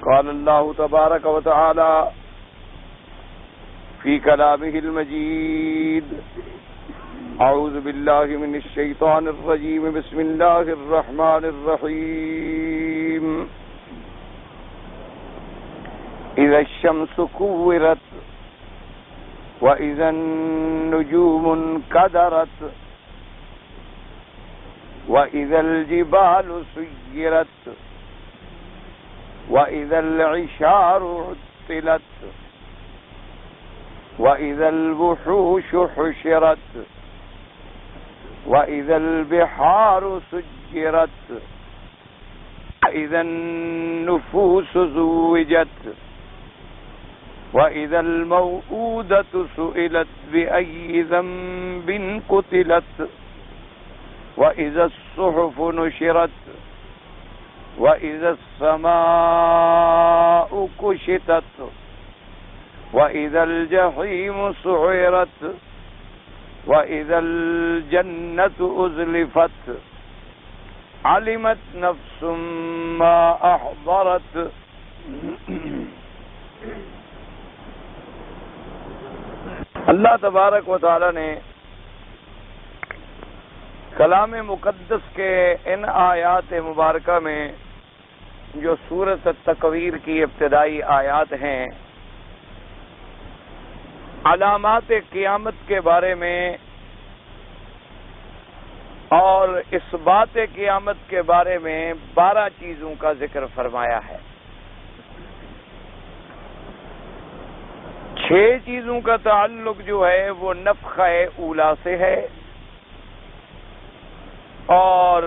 قال الله تبارك وتعالى في كلامه المجيد أعوذ بالله من الشيطان الرجيم بسم الله الرحمن الرحيم إذا الشمس كورت وإذا النجوم انكدرت وإذا الجبال سيرت وإذا العشار عطلت وإذا الوحوش حشرت وإذا البحار سجرت وإذا النفوس زوجت وإذا الموءودة سئلت بأي ذنب قتلت وإذا الصحف نشرت وإذا السماء كشطت وإذا الجحيم سعرت وإذا الجنة أزلفت علمت نفس ما أحضرت. اللہ تبارک و تعالی نے کلام مقدس کے ان آیات مبارکہ میں جو سورۃ التکویر کی ابتدائی آیات ہیں علامات قیامت کے بارے میں اور اثبات قیامت کے بارے میں 12 چیزوں کا ذکر فرمایا ہے. 6 چیزوں کا تعلق جو ہے وہ نفخہ اولا سے ہے اور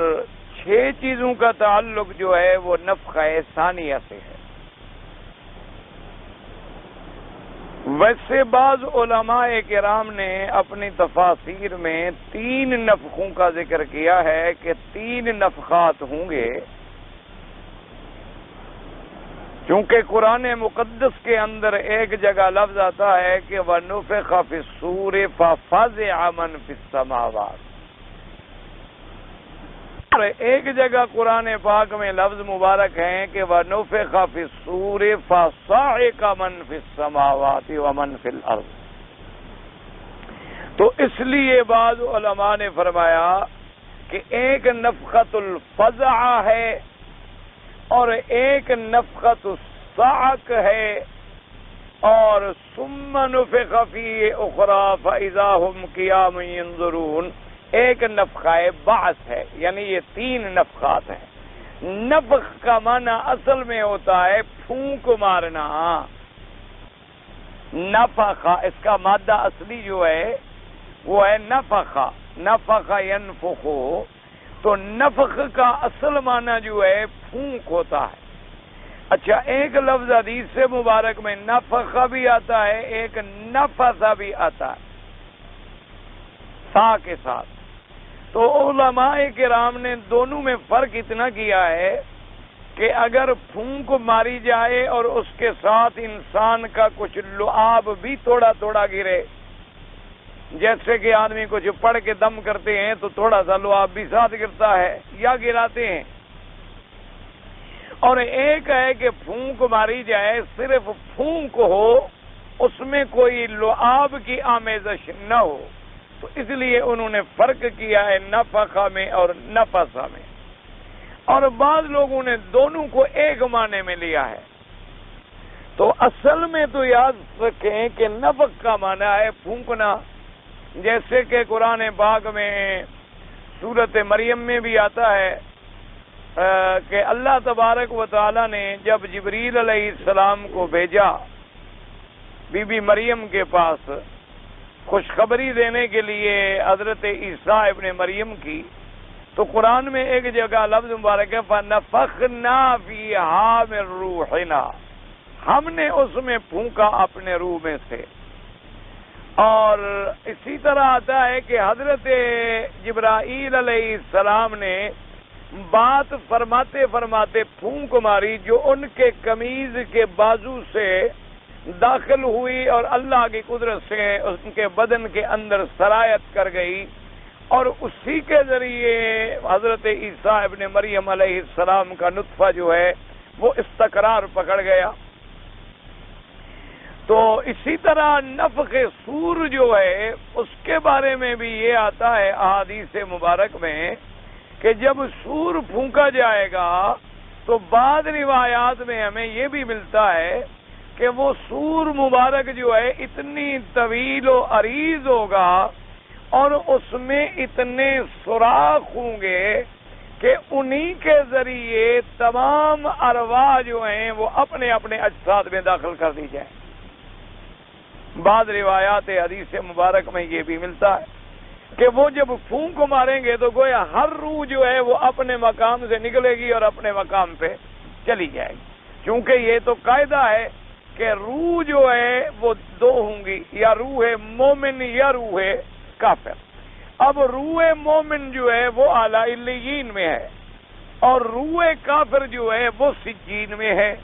6 چیزوں کا تعلق جو ہے وہ نفخہ ثانیہ سے ہے. ویسے بعض علماء کرام نے اپنی تفاسیر میں 3 نفخوں کا ذکر کیا ہے کہ 3 نفخات ہوں گے، چونکہ قرآن مقدس کے اندر ایک جگہ لفظ آتا ہے کہ وَنُفِخَ فِي الصُّورِ فَفَزِعَ مَن فِي السَّمَاوَاتِ، اور ایک جگہ قرآن پاک میں لفظ مبارک ہیں کہ وَنُفِخَ فِي الصُّورِ فَصَعِقَ مَن فِي السَّمَاوَاتِ وَمَن فِي الْأَرْضِ. تو اس لیے بعض علماء نے فرمایا کہ ایک نفخۃ الفزع ہے اور ایک نفخۃ الصعق ہے اور ثم نفخ فیہ اخری فاذا هم قیام ینظرون ایک نفخہ بعث ہے. یعنی یہ 3 نفخات ہیں. نفخ کا معنی اصل میں ہوتا ہے پھونک مارنا. نفخہ اس کا مادہ اصلی جو ہے وہ ہے نفخہ، نفخ ینفخ. تو نفخ کا اصل معنی جو ہے پھونک ہوتا ہے. اچھا، ایک لفظ حدیث سے مبارک میں نفخہ بھی آتا ہے، ایک نفثہ بھی آتا ہے سا کے ساتھ. تو علماء کرام نے دونوں میں فرق اتنا کیا ہے کہ اگر پھونک ماری جائے اور اس کے ساتھ انسان کا کچھ لعاب بھی تھوڑا تھوڑا گرے، جیسے کہ آدمی کچھ پڑھ کے دم کرتے ہیں تو تھوڑا سا لعاب بھی ساتھ گرتا ہے یا گراتے ہیں، اور ایک ہے کہ پھونک ماری جائے صرف پھونک ہو، اس میں کوئی لعاب کی آمیزش نہ ہو. تو اس لیے انہوں نے فرق کیا ہے نفخہ میں اور نفثہ میں. اور بعض لوگوں نے دونوں کو ایک معنی میں لیا ہے. تو اصل میں تو یاد رکھیں کہ نفخ کا معنی ہے پھونکنا، جیسے کہ قرآن پاک میں سورۃ مریم میں بھی آتا ہے کہ اللہ تبارک و تعالی نے جب جبریل علیہ السلام کو بھیجا بی بی مریم کے پاس خوشخبری دینے کے لیے حضرت عیسیٰ ابن مریم کی، تو قرآن میں ایک جگہ لفظ مبارک ہے فَنَفَخْنَا فِيهَا مِن رُوحِنَا، ہم نے اس میں پھونکا اپنے روح میں سے. اور اسی طرح آتا ہے کہ حضرت جبرائیل علیہ السلام نے بات فرماتے فرماتے پھونک ماری جو ان کے قمیض کے بازو سے داخل ہوئی اور اللہ کی قدرت سے ان کے بدن کے اندر سرایت کر گئی، اور اسی کے ذریعے حضرت عیسیٰ ابن مریم علیہ السلام کا نطفہ جو ہے وہ استقرار پکڑ گیا۔ تو اسی طرح نفخ صور جو ہے اس کے بارے میں بھی یہ آتا ہے احادیث مبارک میں کہ جب صور پھونکا جائے گا تو بعض روایات میں ہمیں یہ بھی ملتا ہے کہ وہ صور مبارک جو ہے اتنی طویل و عریض ہوگا اور اس میں اتنے سوراخ ہوں گے کہ انہی کے ذریعے تمام ارواح جو ہیں وہ اپنے اپنے اجساد میں داخل کر دی جائیں۔ بعض روایات حدیث مبارک میں یہ بھی ملتا ہے کہ وہ جب پھونک ماریں گے تو گویا ہر روح جو ہے وہ اپنے مقام سے نکلے گی اور اپنے مقام پہ چلی جائے گی، کیونکہ یہ تو قاعدہ ہے کہ روح جو ہے وہ دو ہوں گی، یا روح مومن یا روح کافر۔ اب روح مومن جو ہے وہ اعلی علیین میں ہے اور روح کافر جو ہے وہ سجین میں ہے،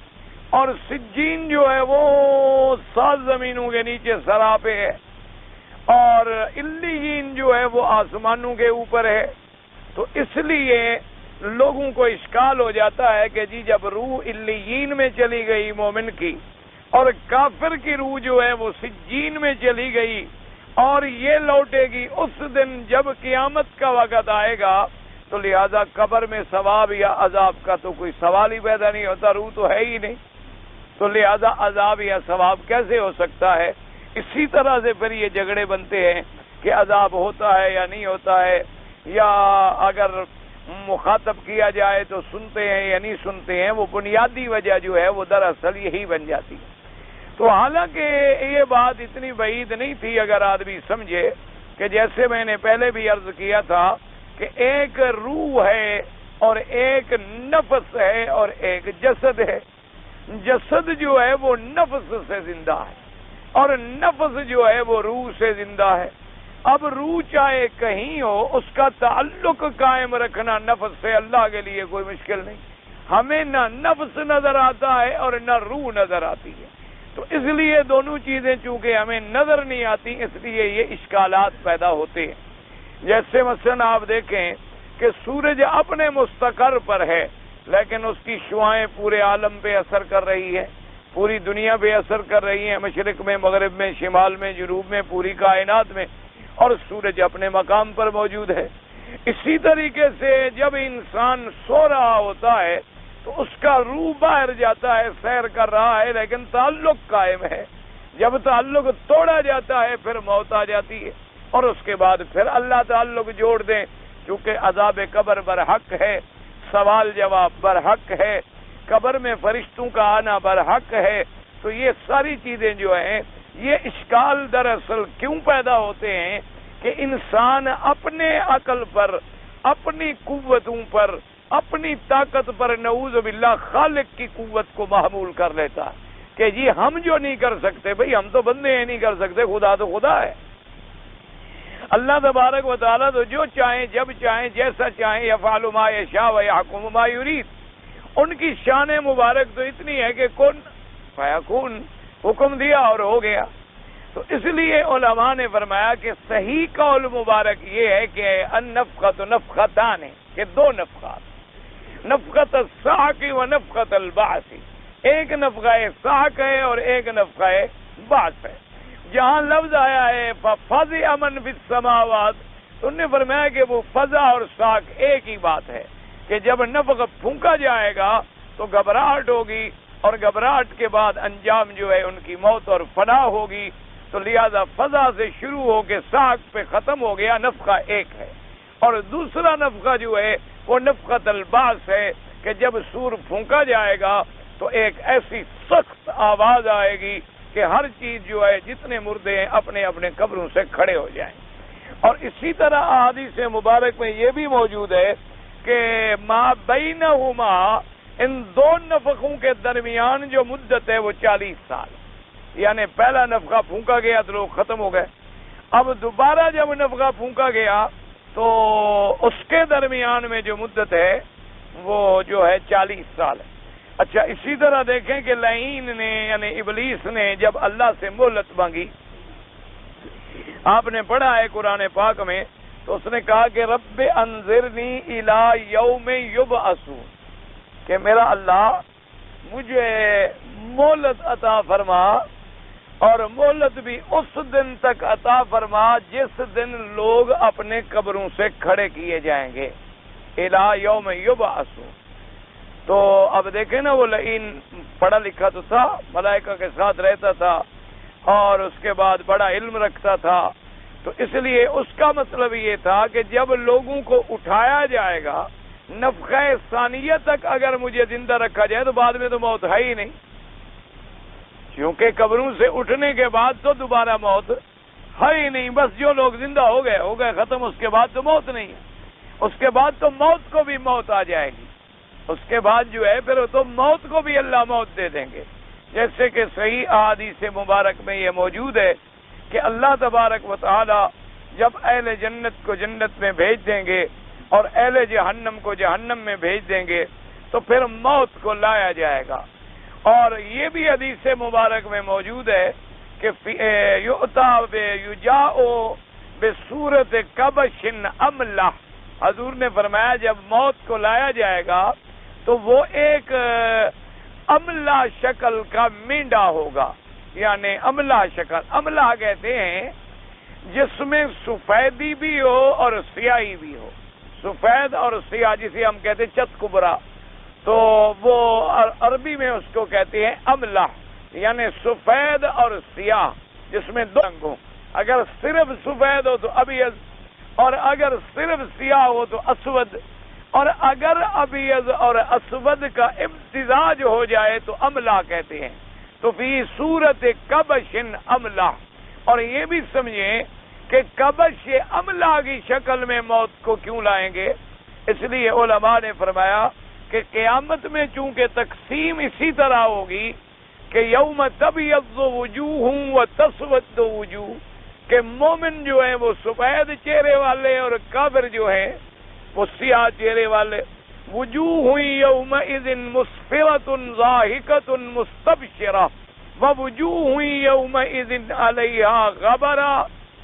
اور سجین جو ہے وہ 7 زمینوں کے نیچے سرا پہ ہے، اور علیین جو ہے وہ آسمانوں کے اوپر ہے۔ تو اس لیے لوگوں کو اشکال ہو جاتا ہے کہ جی جب روح علیین میں چلی گئی مومن کی اور کافر کی روح جو ہے وہ سجین میں چلی گئی اور یہ لوٹے گی اس دن جب قیامت کا وقت آئے گا، تو لہذا قبر میں ثواب یا عذاب کا تو کوئی سوال ہی پیدا نہیں ہوتا، روح تو ہے ہی نہیں، تو لہذا عذاب یا ثواب کیسے ہو سکتا ہے؟ اسی طرح سے پھر یہ جھگڑے بنتے ہیں کہ عذاب ہوتا ہے یا نہیں ہوتا ہے، یا اگر مخاطب کیا جائے تو سنتے ہیں یا نہیں سنتے ہیں۔ وہ بنیادی وجہ جو ہے وہ دراصل یہی بن جاتی ہے۔ تو حالانکہ یہ بات اتنی بعید نہیں تھی اگر آدمی سمجھے کہ جیسے میں نے پہلے بھی عرض کیا تھا کہ ایک روح ہے اور ایک نفس ہے اور ایک جسد ہے۔ جسد جو ہے وہ نفس سے زندہ ہے اور نفس جو ہے وہ روح سے زندہ ہے۔ اب روح چاہے کہیں ہو، اس کا تعلق قائم رکھنا نفس سے اللہ کے لیے کوئی مشکل نہیں۔ ہمیں نہ نفس نظر آتا ہے اور نہ روح نظر آتی ہے، تو اس لیے دونوں چیزیں چونکہ ہمیں نظر نہیں آتی، اس لیے یہ اشکالات پیدا ہوتے ہیں۔ جیسے مثلا آپ دیکھیں کہ سورج اپنے مستقر پر ہے لیکن اس کی شعاعیں پورے عالم پہ اثر کر رہی ہے، پوری دنیا پہ اثر کر رہی ہیں، مشرق میں، مغرب میں، شمال میں، جنوب میں، پوری کائنات میں، اور سورج اپنے مقام پر موجود ہے۔ اسی طریقے سے جب انسان سو رہا ہوتا ہے تو اس کا روح باہر جاتا ہے، سیر کر رہا ہے، لیکن تعلق قائم ہے۔ جب تعلق توڑا جاتا ہے پھر موت آ جاتی ہے، اور اس کے بعد پھر اللہ تعلق جوڑ دیں، چونکہ عذاب قبر برحق ہے، سوال جواب برحق ہے، قبر میں فرشتوں کا آنا برحق ہے۔ تو یہ ساری چیزیں جو ہیں یہ اشکال دراصل کیوں پیدا ہوتے ہیں کہ انسان اپنے عقل پر، اپنی قوتوں پر، اپنی طاقت پر نعوذ باللہ خالق کی قوت کو محمول کر لیتا ہے کہ جی ہم جو نہیں کر سکتے، بھئی ہم تو بندے ہیں نہیں کر سکتے، خدا تو خدا ہے۔ اللہ تبارک و تعالیٰ تو جو چاہیں جب چاہیں جیسا چاہیں، یفعل ما یشاء و یحکم ما یرید۔ ان کی شان مبارک تو اتنی ہے کہ کن فیکون، حکم دیا اور ہو گیا۔ تو اس لیے علماء نے فرمایا کہ صحیح قول مبارک یہ ہے کہ النفخۃ نفختان، کہ دو نفخات، نفخۃ الصعق و نفخۃ البعث، ایک نفخہ صعق ہے اور ایک نفخہ بعث ہے۔ جہاں لفظ آیا ہے فَفَزِعَ مَن فِی السَّمَاوَاتِ، تو انہوں نے فرمایا کہ وہ فضا اور صعق ایک ہی بات ہے کہ جب نفخ پھونکا جائے گا تو گھبراہٹ ہوگی، اور گھبراہٹ کے بعد انجام جو ہے ان کی موت اور فنا ہوگی۔ تو لہذا فضا سے شروع ہو کے صعق پہ ختم ہو گیا، نفخہ ایک ہے۔ اور دوسرا نفخہ جو ہے وہ نفخۃ البعث ہے کہ جب سور پھونکا جائے گا تو ایک ایسی سخت آواز آئے گی کہ ہر چیز جو ہے جتنے مردے ہیں اپنے اپنے قبروں سے کھڑے ہو جائیں۔ اور اسی طرح احادیث مبارک میں یہ بھی موجود ہے کہ ما بینہما، ان دو نفخوں کے درمیان جو مدت ہے وہ 40 سال، یعنی پہلا نفخہ پھونکا گیا تو لوگ ختم ہو گئے، اب دوبارہ جب نفخہ پھونکا گیا تو اس کے درمیان میں جو مدت ہے وہ جو ہے 40 سال ہے۔ اچھا، اسی طرح دیکھیں کہ لعین نے یعنی ابلیس نے جب اللہ سے مہلت مانگی، آپ نے پڑھا ہے قرآن پاک میں، تو اس نے کہا کہ رب انذرنی الی یوم یبعثون، کہ میرا اللہ مجھے مہلت عطا فرما، اور مہلت بھی اس دن تک عطا فرما جس دن لوگ اپنے قبروں سے کھڑے کیے جائیں گے، الی یوم یبعثون۔ تو اب دیکھیں نا، وہ لعین پڑھا لکھا تو تھا، ملائکہ کے ساتھ رہتا تھا اور اس کے بعد بڑا علم رکھتا تھا، تو اس لیے اس کا مطلب یہ تھا کہ جب لوگوں کو اٹھایا جائے گا، نفخہ ثانیہ تک اگر مجھے زندہ رکھا جائے تو بعد میں تو موت ہے ہی نہیں، کیونکہ قبروں سے اٹھنے کے بعد تو دوبارہ موت ہے ہی نہیں، بس جو لوگ زندہ ہو گئے ختم، اس کے بعد تو موت نہیں ہے، اس کے بعد تو موت کو بھی موت آ جائے گی، اس کے بعد جو ہے پھر تو موت کو بھی اللہ موت دے دیں گے، جیسے کہ صحیح احادیث مبارک میں یہ موجود ہے کہ اللہ تبارک و تعالی جب اہل جنت کو جنت میں بھیج دیں گے اور اہل جہنم کو جہنم میں بھیج دیں گے تو پھر موت کو لایا جائے گا، اور یہ بھی حدیث مبارک میں موجود ہے کہ یجاء بصورت کبش املح، حضور نے فرمایا جب موت کو لایا جائے گا تو وہ ایک املا شکل کا مینڈا ہوگا، یعنی املا شکل، املا کہتے ہیں جس میں سفیدی بھی ہو اور سیاہی بھی ہو، سفید اور سیاہ جسے ہم کہتے ہیں چت کبرا، تو وہ عربی میں اس کو کہتے ہیں املا، یعنی سفید اور سیاہ جس میں دو رنگ ہوں، اگر صرف سفید ہو تو ابیض، اور اگر صرف سیاہ ہو تو اسود، اور اگر ابیض اور اسود کا امتزاج ہو جائے تو املا کہتے ہیں، تو فی صورت کبش املا، اور یہ بھی سمجھیں کہ کبش املا کی شکل میں موت کو کیوں لائیں گے، اس لیے علماء نے فرمایا کہ قیامت میں چونکہ تقسیم اسی طرح ہوگی کہ یوم تبیض وجوہ وتسود وجوہ، کہ مومن جو ہیں وہ سفید چہرے والے اور کافر جو ہیں وہ سیاہ چہرے والے، وجوہ یومئذ مسفرۃ ضاحکۃ مستبشرہ ووجوہ یومئذ علیہا غبرہ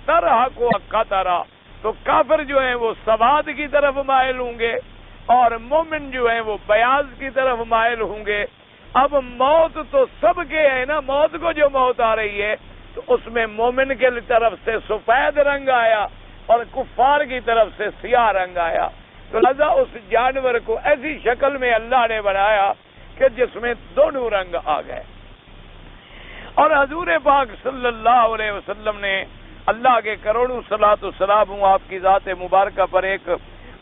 ترہقھا قترہ، تو کافر جو ہیں وہ سواد کی طرف مائل ہوں گے اور مومن جو ہیں وہ بیاض کی طرف مائل ہوں گے۔ اب موت تو سب کے ہے نا، موت کو جو موت آ رہی ہے تو اس میں مومن کے طرف سے سفید رنگ آیا اور کفار کی طرف سے سیاہ رنگ آیا، تو لہذا اس جانور کو ایسی شکل میں اللہ نے بنایا کہ جس میں دونوں رنگ آ گئے۔ اور حضور پاک صلی اللہ علیہ وسلم نے اللہ کے کروڑوں صلاۃ و سلام ہوں آپ کی ذات مبارکہ پر، ایک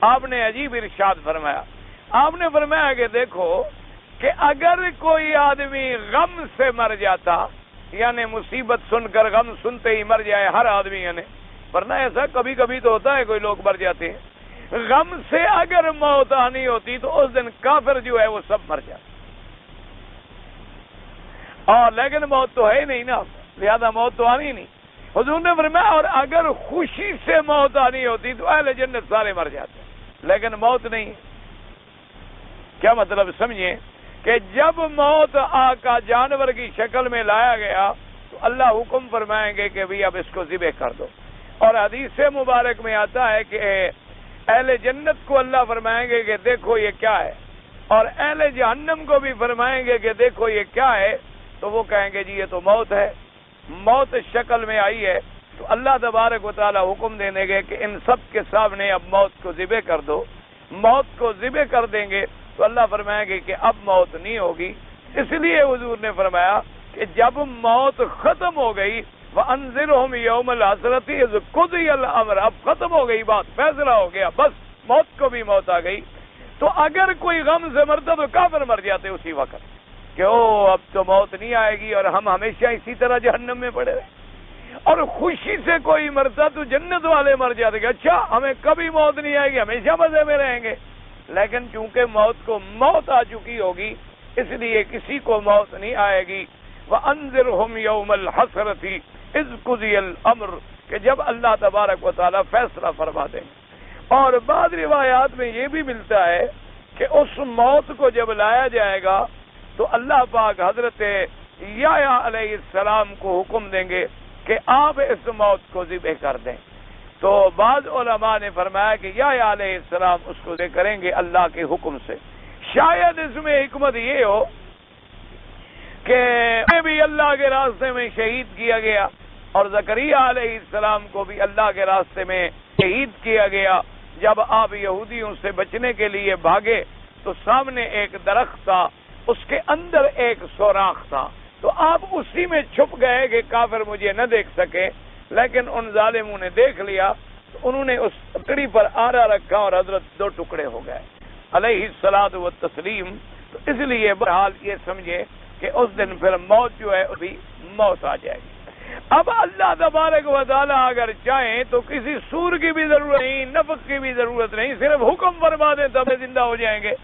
آپ نے عجیب ارشاد فرمایا، آپ نے فرمایا کہ دیکھو کہ اگر کوئی آدمی غم سے مر جاتا، یعنی مصیبت سن کر غم سنتے ہی مر جائے ہر آدمی، یعنی ورنہ ایسا کبھی کبھی تو ہوتا ہے کوئی لوگ مر جاتے ہیں، غم سے اگر موت آنی ہوتی تو اس دن کافر جو ہے وہ سب مر جاتے، اور لیکن موت تو ہے نہیں نا، لہذا موت تو آنی نہیں۔ حضور نے فرمایا اور اگر خوشی سے موت آنی ہوتی تو اہل جنت سارے مر جاتے، لیکن موت نہیں۔ کیا مطلب سمجھیں کہ جب موت کا جانور کی شکل میں لایا گیا تو اللہ حکم فرمائیں گے کہ بھی اب اس کو ذبح کر دو، اور حدیث مبارک میں آتا ہے کہ اہل جنت کو اللہ فرمائیں گے کہ دیکھو یہ کیا ہے، اور اہل جہنم کو بھی فرمائیں گے کہ دیکھو یہ کیا ہے، تو وہ کہیں گے جی یہ تو موت ہے، موت شکل میں آئی ہے، تو اللہ تبارک و تعالی حکم دینے گے کہ ان سب کے سامنے اب موت کو ذبح کر دو، موت کو ذبح کر دیں گے تو اللہ فرمائیں گے کہ اب موت نہیں ہوگی۔ اس لیے حضور نے فرمایا کہ جب موت ختم ہو گئی وَأَنذِرْهُمْ يَوْمَ الْحَسْرَةِ إِذْ قُضِيَ الْأَمْرُ، اب ختم ہو گئی بات، فیصلہ ہو گیا، بس موت کو بھی موت آ گئی، تو اگر کوئی غم سے مرتا تو کافر مر جاتے اسی وقت کہ اب تو موت نہیں آئے گی اور ہم ہمیشہ اسی طرح جہنم میں پڑے رہے، اور خوشی سے کوئی مرتا تو جنت والے مر جاتے کہ اچھا ہمیں کبھی موت نہیں آئے گی، ہمیشہ مزے میں رہیں گے، لیکن چونکہ موت کو موت آ چکی ہوگی اس لیے کسی کو موت نہیں آئے گی۔ وَأَنذِرْهُمْ يَوْمَ الْحَسْرَةِ إِذْ قُضِيَ الْأَمْرُ، کہ جب اللہ تبارک و تعالیٰ فیصلہ فرما دیں۔ اور بعض روایات میں یہ بھی ملتا ہے کہ اس موت کو جب لایا جائے گا تو اللہ پاک حضرت یحییٰ علیہ السلام کو حکم دیں گے کہ آپ اس موت کو ذبح کر دیں، تو بعض علماء نے فرمایا کہ یحییٰ علیہ السلام اس کو ذبح کریں گے اللہ کے حکم سے۔ شاید اس میں حکمت یہ ہو کہ انہیں بھی اللہ کے راستے میں شہید کیا گیا اور زکریہ علیہ السلام کو بھی اللہ کے راستے میں شہید کیا گیا۔ جب آپ یہودیوں سے بچنے کے لیے بھاگے تو سامنے ایک درخت تھا، اس کے اندر ایک سوراخ تھا، تو آپ اسی میں چھپ گئے کہ کافر مجھے نہ دیکھ سکے، لیکن ان ظالموں نے دیکھ لیا تو انہوں نے اس لکڑی پر آرا رکھا اور حضرت دو ٹکڑے ہو گئے علیہ الصلاۃ والتسلیم۔ تو اس لیے بہرحال یہ سمجھے کہ اس دن پھر موت جو ہے ابھی موت آ جائے گی۔ اب اللہ تبارک و تعالیٰ اگر چاہیں تو کسی سور کی بھی ضرورت نہیں، نفخ کی بھی ضرورت نہیں، صرف حکم فرما دیں تب زندہ ہو جائیں گے،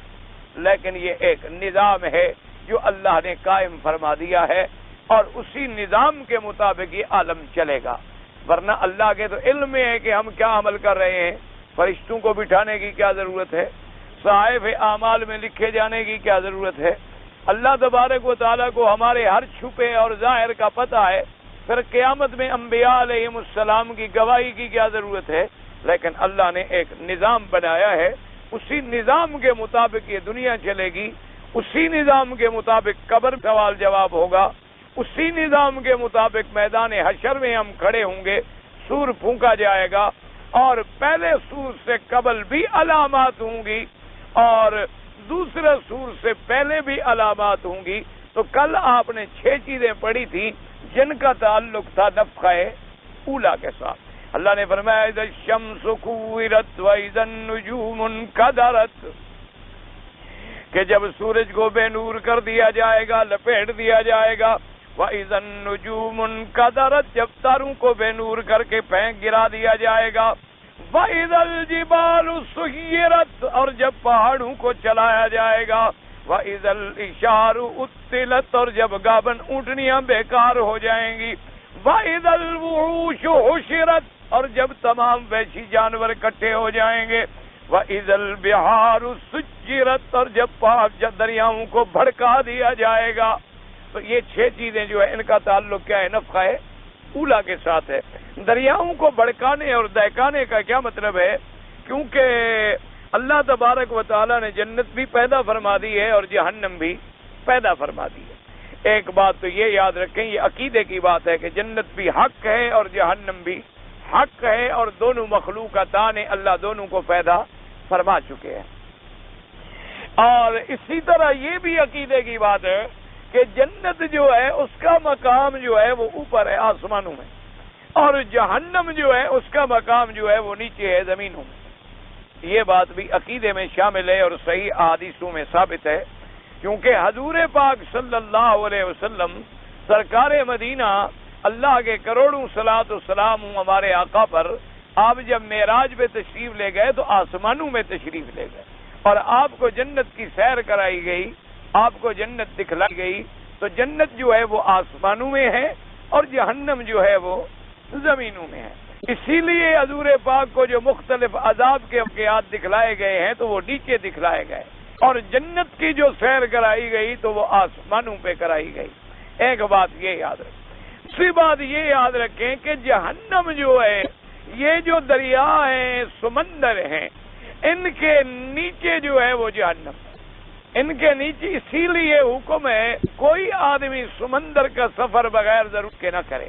لیکن یہ ایک نظام ہے جو اللہ نے قائم فرما دیا ہے اور اسی نظام کے مطابق یہ عالم چلے گا، ورنہ اللہ کے تو علم میں ہے کہ ہم کیا عمل کر رہے ہیں۔ فرشتوں کو بٹھانے کی کیا ضرورت ہے، صحائف اعمال میں لکھے جانے کی کیا ضرورت ہے، اللہ تبارک و تعالیٰ کو ہمارے ہر چھپے اور ظاہر کا پتہ ہے، پھر قیامت میں انبیاء علیہ السلام کی گواہی کی کیا ضرورت ہے، لیکن اللہ نے ایک نظام بنایا ہے، اسی نظام کے مطابق یہ دنیا چلے گی، اسی نظام کے مطابق قبر سوال جواب ہوگا، اسی نظام کے مطابق میدان حشر میں ہم کھڑے ہوں گے، سور پھونکا جائے گا اور پہلے سور سے قبل بھی علامات ہوں گی اور دوسرے سور سے پہلے بھی علامات ہوں گی۔ تو کل آپ نے 6 چیزیں پڑھی تھی جن کا تعلق تھا نفخہ اولا کے ساتھ۔ اللہ نے فرمایا اذا الشمس كورت واذا النجوم انكدرت، کہ جب سورج کو بے نور کر دیا جائے گا، لپیٹ دیا جائے گا، واذا النجوم انكدرت، جب تاروں کو بے نور کر کے پھینک گرا دیا جائے گا، واذا الجبال سيرت، اور جب پہاڑوں کو چلایا جائے گا، وَإِذَا الْإِشَارُ أُطِّلَتْ، اور جب گابن اونٹنیاں بیکار ہو جائیں گی، وَإِذَا الْوُحُوشُ حُشِرَتْ، اور جب تمام وحشی جانور اکٹھے ہو جائیں گے، وَإِذَا الْبِحَارُ سُجِّرَتْ، اور جب دریاؤں کو بھڑکا دیا جائے گا۔ تو یہ 6 چیزیں جو ہے ان کا تعلق کیا ہے، نفخہ اولا کے ساتھ ہے۔ دریاؤں کو بھڑکانے اور دہکانے کا کیا مطلب ہے؟ کیونکہ اللہ تبارک و تعالیٰ نے جنت بھی پیدا فرما دی ہے اور جہنم بھی پیدا فرما دی ہے۔ ایک بات تو یہ یاد رکھیں، یہ عقیدے کی بات ہے کہ جنت بھی حق ہے اور جہنم بھی حق ہے، اور دونوں مخلوقاتان اللہ دونوں کو پیدا فرما چکے ہیں۔ اور اسی طرح یہ بھی عقیدے کی بات ہے کہ جنت جو ہے اس کا مقام جو ہے وہ اوپر ہے آسمانوں میں، اور جہنم جو ہے اس کا مقام جو ہے وہ نیچے ہے زمینوں میں۔ یہ بات بھی عقیدے میں شامل ہے اور صحیح احادیثوں میں ثابت ہے، کیونکہ حضور پاک صلی اللہ علیہ وسلم سرکار مدینہ، اللہ کے کروڑوں صلاۃ و سلام ہمارے آقا پر، آپ جب معراج پہ تشریف لے گئے تو آسمانوں میں تشریف لے گئے اور آپ کو جنت کی سیر کرائی گئی، آپ کو جنت دکھلائی گئی۔ تو جنت جو ہے وہ آسمانوں میں ہے اور جہنم جو ہے وہ زمینوں میں ہے۔ اسی لیے حضور پاک کو جو مختلف عذاب کے واقعات دکھلائے گئے ہیں تو وہ نیچے دکھلائے گئے، اور جنت کی جو سیر کرائی گئی تو وہ آسمانوں پہ کرائی گئی۔ ایک بات یہ یاد رکھیں۔ دوسری بات یہ یاد رکھیں کہ جہنم جو ہے، یہ جو دریا ہیں، سمندر ہیں، ان کے نیچے جو ہے وہ جہنم ہے، ان کے نیچے۔ اسی لیے حکم ہے کوئی آدمی سمندر کا سفر بغیر ضرورت کے نہ کرے۔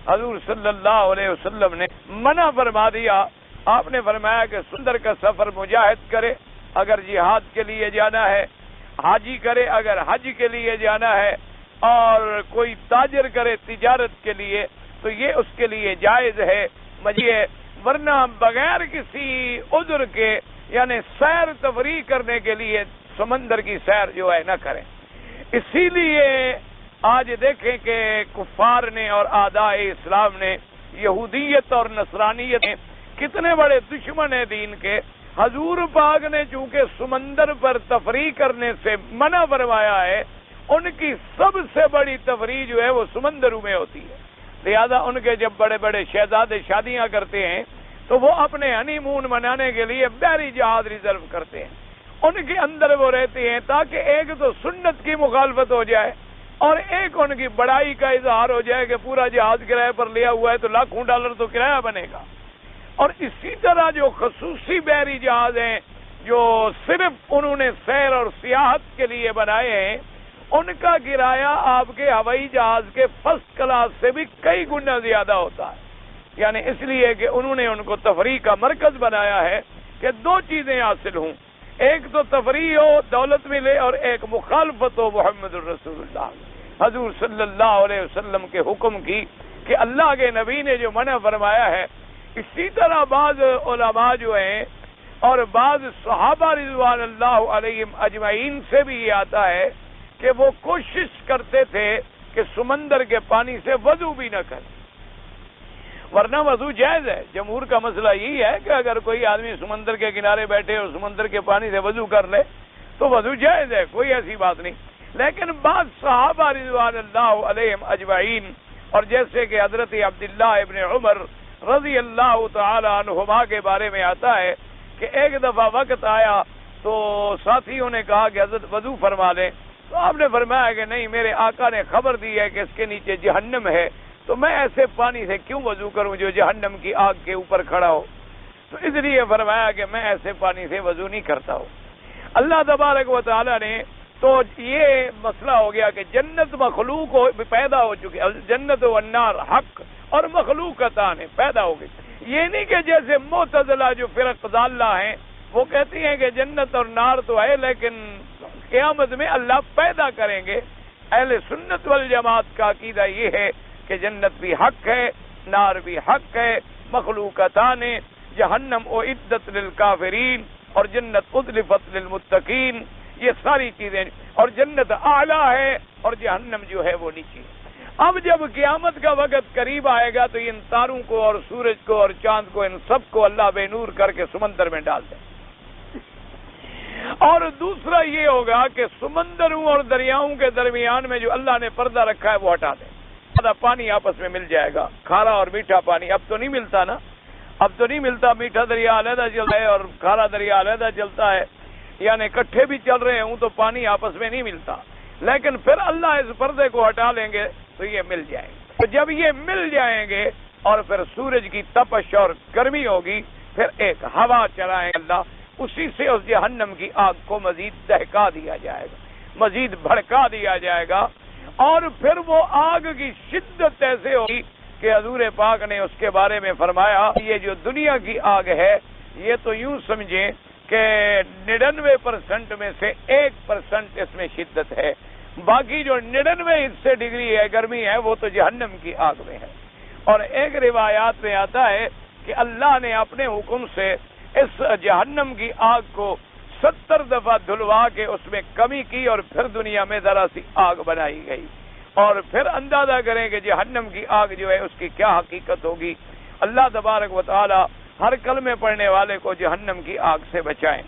حضور صلی اللہ علیہ وسلم نے منع فرما دیا، آپ نے فرمایا کہ سمندر کا سفر مجاہد کرے اگر جہاد کے لیے جانا ہے، حاجی کرے اگر حج کے لیے جانا ہے، اور کوئی تاجر کرے تجارت کے لیے تو یہ اس کے لیے جائز ہے، مجھے، ورنہ بغیر کسی عذر کے یعنی سیر تفریح کرنے کے لیے سمندر کی سیر جو ہے نہ کریں۔ اسی لیے آج دیکھیں کہ کفار نے اور اعداء اسلام نے، یہودیت اور نصرانیت نے، کتنے بڑے دشمن ہیں دین کے۔ حضور پاک نے چونکہ سمندر پر تفریح کرنے سے منع فرمایا ہے، ان کی سب سے بڑی تفریح جو ہے وہ سمندروں میں ہوتی ہے، لہذا ان کے جب بڑے بڑے شہزادے شادیاں کرتے ہیں تو وہ اپنے ہنی مون منانے کے لیے بحری جہاز ریزرو کرتے ہیں، ان کے اندر وہ رہتے ہیں تاکہ ایک تو سنت کی مخالفت ہو جائے اور ایک ان کی بڑائی کا اظہار ہو جائے کہ پورا جہاز کرایہ پر لیا ہوا ہے تو لاکھوں ڈالر تو کرایہ بنے گا۔ اور اسی طرح جو خصوصی بحری جہاز ہیں جو صرف انہوں نے سیر اور سیاحت کے لیے بنائے ہیں، ان کا کرایہ آپ کے ہوائی جہاز کے فرسٹ کلاس سے بھی کئی گنا زیادہ ہوتا ہے. یعنی اس لیے کہ انہوں نے ان کو تفریح کا مرکز بنایا ہے کہ دو چیزیں حاصل ہوں، ایک تو تفریح ہو، دولت ملے، اور ایک مخالفت ہو محمد الرسول اللہ حضور صلی اللہ علیہ وسلم کے حکم کی کہ اللہ کے نبی نے جو منع فرمایا ہے. اسی طرح بعض علماء جو ہیں اور بعض صحابہ رضوان اللہ علیہم اجمعین سے بھی یہ آتا ہے کہ وہ کوشش کرتے تھے کہ سمندر کے پانی سے وضو بھی نہ کریں، ورنہ وضو جائز ہے. جمہور کا مسئلہ یہی ہے کہ اگر کوئی آدمی سمندر کے کنارے بیٹھے اور سمندر کے پانی سے وضو کر لے تو وضو جائز ہے، کوئی ایسی بات نہیں. لیکن بعض صحابہ رضوان اللہ علیہم اجمعین، اور جیسے کہ حضرت عبداللہ ابن عمر رضی اللہ تعالی عنہما کے بارے میں آتا ہے کہ ایک دفعہ وقت آیا تو ساتھیوں نے کہا کہ حضرت وضو فرما لیں، تو آپ نے فرمایا کہ نہیں، میرے آقا نے خبر دی ہے کہ اس کے نیچے جہنم ہے، تو میں ایسے پانی سے کیوں وضو کروں جو جہنم کی آگ کے اوپر کھڑا ہو. تو اس لیے فرمایا کہ میں ایسے پانی سے وضو نہیں کرتا ہوں. اللہ تبارک و تعالی نے تو یہ مسئلہ ہو گیا کہ جنت مخلوق پیدا ہو چکی، جنت و النار حق اور مخلوقتان پیدا ہو گئی. یہ نہیں کہ جیسے معتزلہ جو فرق ضالہ ہیں وہ کہتی ہیں کہ جنت اور نار تو ہے لیکن قیامت میں اللہ پیدا کریں گے. اہل سنت والجماعت کا عقیدہ یہ ہے کہ جنت بھی حق ہے، نار بھی حق ہے، مخلوقتان، جہنم اعدت للکافرین اور جنت ازلفت للمتقین، یہ ساری چیزیں، اور جنت اعلیٰ ہے اور جہنم جو ہے وہ نیچے. اب جب قیامت کا وقت قریب آئے گا تو ان تاروں کو اور سورج کو اور چاند کو، ان سب کو اللہ بے نور کر کے سمندر میں ڈال دیں. اور دوسرا یہ ہوگا کہ سمندروں اور دریاؤں کے درمیان میں جو اللہ نے پردہ رکھا ہے وہ ہٹا دیں. پانی آپس میں مل جائے گا، کھارا اور میٹھا پانی. اب تو نہیں ملتا نا، اب تو نہیں ملتا. میٹھا دریا علیحدہ چلتا ہے اور کھارا دریا علیحدہ چلتا ہے، یعنی اکٹھے بھی چل رہے ہوں تو پانی آپس میں نہیں ملتا. لیکن پھر اللہ اس پردے کو ہٹا لیں گے تو یہ مل جائیں گے. تو جب یہ مل جائیں گے اور پھر سورج کی تپش اور گرمی ہوگی، پھر ایک ہوا چلائیں اللہ، اسی سے اس جہنم کی آگ کو مزید دہکا دیا جائے گا، مزید بھڑکا دیا جائے گا. اور پھر وہ آگ کی شدت ایسے ہوگی کہ حضور پاک نے اس کے بارے میں فرمایا یہ جو دنیا کی آگ ہے یہ تو یوں سمجھیں کہ 99% میں سے 1% اس میں شدت ہے، باقی جو 99 ڈگری ہے گرمی ہے وہ تو جہنم کی آگ میں ہے. اور ایک روایات میں آتا ہے کہ اللہ نے اپنے حکم سے اس جہنم کی آگ کو 70 دفعہ دھلوا کے اس میں کمی کی اور پھر دنیا میں ذرا سی آگ بنائی گئی. اور پھر اندازہ کریں کہ جہنم کی آگ جو ہے اس کی کیا حقیقت ہوگی. اللہ تبارک و تعالی ہر کلمے پڑھنے والے کو جہنم کی آگ سے بچائیں.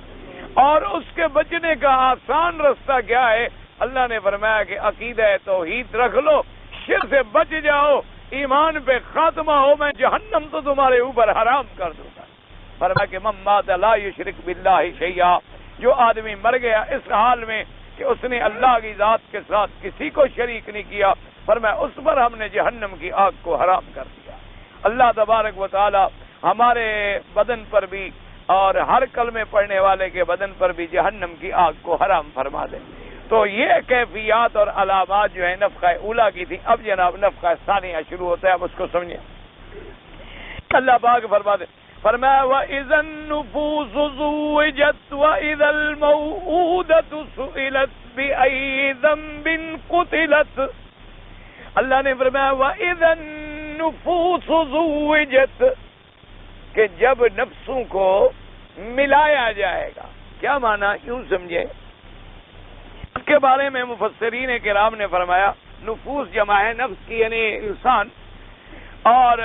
اور اس کے بچنے کا آسان رستہ کیا ہے؟ اللہ نے فرمایا کہ عقیدہ توحید رکھ لو، شرک سے بچ جاؤ، ایمان پہ خاتمہ ہو، میں جہنم تو تمہارے اوپر حرام کر دوں گا. فرمایا کہ من مات لا یشرک باللہ شیئا، جو آدمی مر گیا اس حال میں کہ اس نے اللہ کی ذات کے ساتھ کسی کو شریک نہیں کیا، فرمایا اس پر ہم نے جہنم کی آگ کو حرام کر دیا. اللہ تبارک و تعالی ہمارے بدن پر بھی اور ہر کلمے پڑھنے والے کے بدن پر بھی جہنم کی آگ کو حرام فرما دے. تو یہ کیفیات اور علامات جو ہیں نفخہ اولیٰ کی تھی. اب جناب نفخہ ثانیہ شروع ہوتا ہے، اب اس کو سمجھیں. اللہ پاک فرما دے، فرمایا وَإِذَا النُّفُوسُ زُوِّجَتْ وَإِذَا الْمَوْءُودَةُ سُئِلَتْ بِأَيِّ ذَنبٍ قُتِلَتْ. اللہ نے فرمایا وَإِذَا النُّفُوسُ زُوِّجَتْ، کہ جب نفسوں کو ملایا جائے گا. کیا معنی؟ یوں سمجھے، اس کے بارے میں مفسرین کرام نے فرمایا نفوس جمع ہے نفس کی یعنی انسان، اور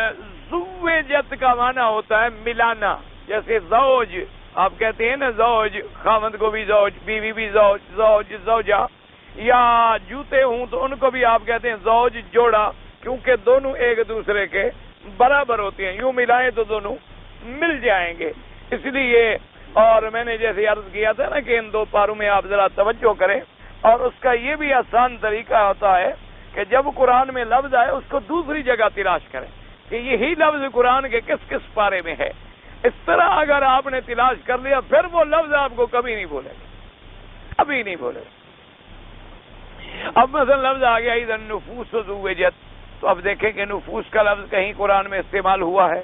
زوجت کا معنی ہوتا ہے ملانا. جیسے زوج آپ کہتے ہیں نا، زوج خاوند کو بھی زوج، بیوی بھی زوج، زوج زوجہ، یا جوتے ہوں تو ان کو بھی آپ کہتے ہیں زوج جوڑا، کیونکہ دونوں ایک دوسرے کے برابر ہوتے ہیں، یوں ملائیں تو دونوں مل جائیں گے. اس لیے اور میں نے جیسے عرض کیا تھا نا کہ ان دو پاروں میں آپ ذرا توجہ کریں. اور اس کا یہ بھی آسان طریقہ ہوتا ہے کہ جب قرآن میں لفظ آئے اس کو دوسری جگہ تلاش کریں کہ یہی لفظ قرآن کے کس کس پارے میں ہے. اس طرح اگر آپ نے تلاش کر لیا پھر وہ لفظ آپ کو کبھی نہیں بھولے گا، کبھی نہیں بھولے گا. اب مثلا لفظ آ گیا اذا النفوس زوجت، تو اب دیکھیں کہ نفوس کا لفظ کہیں قرآن میں استعمال ہوا ہے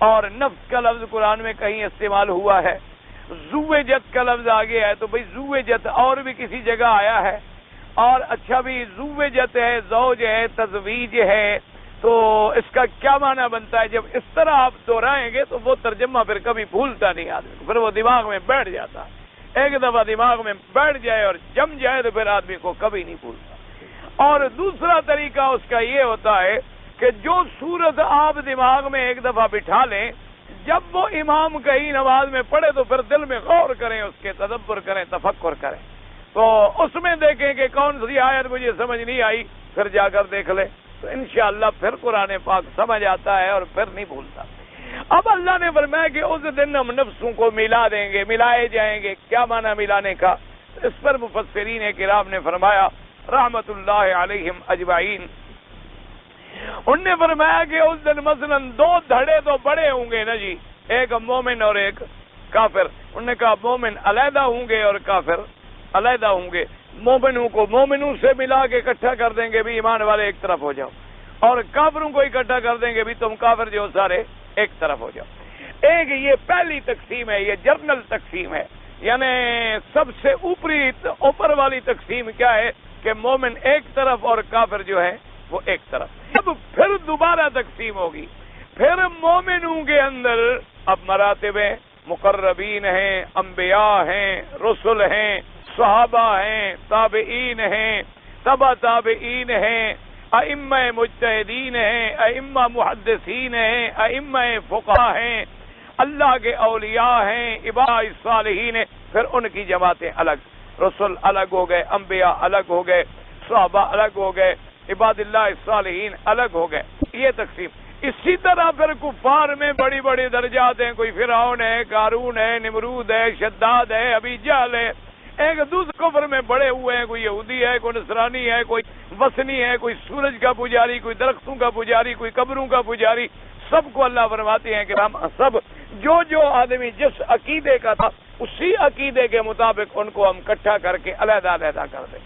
اور نفس کا لفظ قرآن میں کہیں استعمال ہوا ہے، زوجت کا لفظ آ گیا ہے تو بھئی زوجت اور بھی کسی جگہ آیا ہے، اور اچھا بھی زوجت ہے، زوج ہے، تزویج ہے، تو اس کا کیا معنی بنتا ہے؟ جب اس طرح آپ دہرائیں گے تو وہ ترجمہ پھر کبھی بھولتا نہیں آدمی کو، پھر وہ دماغ میں بیٹھ جاتا ہے، ایک دفعہ دماغ میں بیٹھ جائے اور جم جائے تو پھر آدمی کو کبھی نہیں بھولتا۔ اور دوسرا طریقہ اس کا یہ ہوتا ہے کہ جو صورت آپ دماغ میں ایک دفعہ بٹھا لیں، جب وہ امام کہیں نماز میں پڑھے تو پھر دل میں غور کریں، اس کے تدبر کریں، تفکر کریں، تو اس میں دیکھیں کہ کون سی آیت مجھے سمجھ نہیں آئی، پھر جا کر دیکھ لیں، تو انشاءاللہ پھر قرآن پاک سمجھ آتا ہے اور پھر نہیں بھولتا۔ اب اللہ نے فرمایا کہ اس دن ہم نفسوں کو ملا دیں گے، ملائے جائیں گے۔ کیا معنی ملانے کا؟ اس پر مفسرین کرام نے فرمایا رحمت اللہ علیہم اجمعین، انہوں نے فرمایا کہ اس دن مثلا دو دھڑے تو بڑے ہوں گے نا جی، ایک مومن اور ایک کافر۔ انہوں نے کہا مومن علیحدہ ہوں گے اور کافر علیحدہ ہوں گے، مومنوں کو مومنوں سے ملا کے اکٹھا کر دیں گے بھی ایمان والے ایک طرف ہو جاؤ، اور کافروں کو اکٹھا کر دیں گے بھی تم کافر جو سارے ایک طرف ہو جاؤ۔ ایک یہ پہلی تقسیم ہے، یہ جنرل تقسیم ہے، یعنی سب سے اوپر والی تقسیم کیا ہے کہ مومن ایک طرف اور کافر جو ہے وہ ایک طرف۔ اب پھر دوبارہ تقسیم ہوگی، پھر مومنوں کے اندر اب مراتب ہیں، مقربین ہیں، انبیاء ہیں، رسل ہیں، صحابہ ہیں، تابعین ہیں، تبع تابعین ہیں، ائمہ مجتہدین ہیں، ائمہ محدثین ہیں، ائمہ فقہا ہیں، اللہ کے اولیاء ہیں، عباد الصالحین ہیں، پھر ان کی جماعتیں الگ، رسل الگ ہو گئے، انبیاء الگ ہو گئے، صحابہ الگ ہو گئے، عباد اللہ الصالحین الگ ہو گئے، یہ تقسیم۔ اسی طرح پھر کفار میں بڑی بڑی درجات ہیں، کوئی فرعون ہے، قارون ہے، نمرود ہے، شداد ہے، ابی جہل ہے، ایک دوسرے کفر میں بڑے ہوئے ہیں، کوئی یہودی ہے، کوئی نصرانی ہے، کوئی وثنی ہے، کوئی سورج کا پجاری، کوئی درختوں کا پجاری، کوئی قبروں کا پجاری، سب کو اللہ فرماتے ہیں کہ ہم سب جو آدمی جس عقیدے کا تھا اسی عقیدے کے مطابق ان کو ہم اکٹھا کر کے علیحدہ علیحدہ کر دیں۔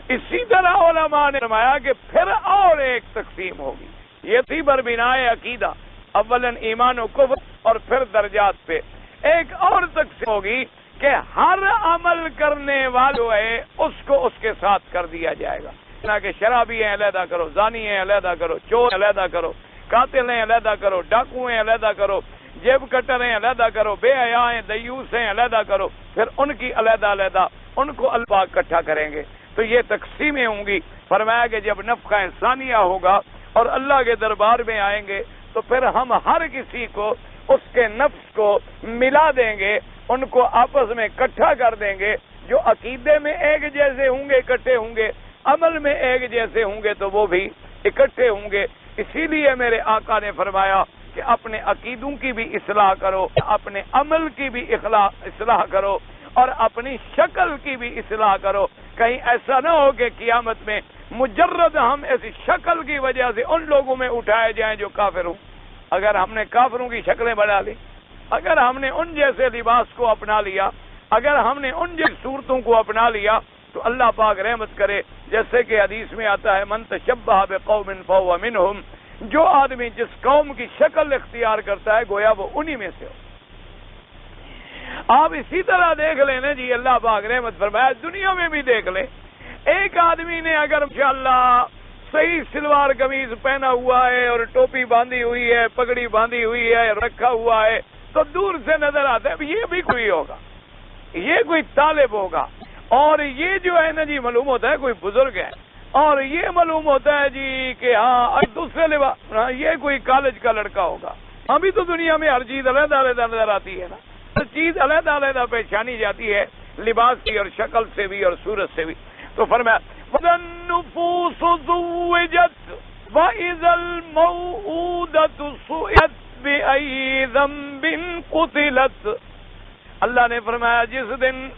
اسی طرح علماء نے فرمایا کہ پھر اور ایک تقسیم ہوگی، یہ تھی بربنائے عقیدہ، اولاً ایمان و کفر اور پھر درجات پہ۔ ایک اور تقسیم ہوگی کہ ہر عمل کرنے والوں ہے اس کو اس کے ساتھ کر دیا جائے گا، نہ کہ شرابی ہیں علیحدہ کرو، زانی ہیں علیحدہ کرو، چور علیحدہ کرو، قاتل ہیں علیحدہ کرو، ڈاکو ہیں علیحدہ کرو، جیب کٹر ہیں علیحدہ کرو، بے حیا ہیں، دیوس ہیں علیحدہ کرو، پھر ان کی علیحدہ علیحدہ ان کو اللہ پاک اکٹھا کریں گے۔ تو یہ تقسیمیں ہوں گی۔ فرمایا کہ جب نفخہ ثانیہ ہوگا اور اللہ کے دربار میں آئیں گے تو پھر ہم ہر کسی کو اس کے نفس کو ملا دیں گے، ان کو آپس میں اکٹھا کر دیں گے، جو عقیدے میں ایک جیسے ہوں گے اکٹھے ہوں گے، عمل میں ایک جیسے ہوں گے تو وہ بھی اکٹھے ہوں گے۔ اسی لیے میرے آقا نے فرمایا کہ اپنے عقیدوں کی بھی اصلاح کرو، اپنے عمل کی بھی اصلاح کرو، اور اپنی شکل کی بھی اصلاح کرو، کہیں ایسا نہ ہو کہ قیامت میں مجرد ہم ایسی شکل کی وجہ سے ان لوگوں میں اٹھائے جائیں جو کافر ہوں۔ اگر ہم نے کافروں کی شکلیں بنا لی، اگر ہم نے ان جیسے لباس کو اپنا لیا، اگر ہم نے ان جیسی صورتوں کو اپنا لیا تو اللہ پاک رحمت کرے، جیسے کہ حدیث میں آتا ہے من تشبہ بقوم فہو منہم، جو آدمی جس قوم کی شکل اختیار کرتا ہے گویا وہ انہی میں سے ہو۔ آپ اسی طرح دیکھ لیں نا جی، اللہ پاک رحمت فرمایا دنیا میں بھی دیکھ لیں، ایک آدمی نے اگر انشاءاللہ صحیح سلوار قمیض پہنا ہوا ہے اور ٹوپی باندھی ہوئی ہے، پگڑی باندھی ہوئی ہے، رکھا ہوا ہے، تو دور سے نظر آتا ہے یہ بھی کوئی ہوگا، یہ کوئی طالب ہوگا، اور یہ جو ہے نا جی معلوم ہوتا ہے کوئی بزرگ ہے، اور یہ معلوم ہوتا ہے جی کہ ہاں دوسرے لباس یہ کوئی کالج کا لڑکا ہوگا۔ ابھی تو دنیا میں ہر چیز علیحدہ علیحدہ نظر آتی ہے نا، ہر چیز علیحدہ علیحدہ پہچانی جاتی ہے، لباس کی اور شکل سے بھی اور صورت سے بھی۔ تو فرمایا وَالنُّفُوسُ زُوِّجَتْ وَإِذَا الْمَوْءُودَةُ سُئِلَتْ بِأَيِّ ذَنبٍ قُتِلَتْ۔ اللہ نے فرمایا جس دن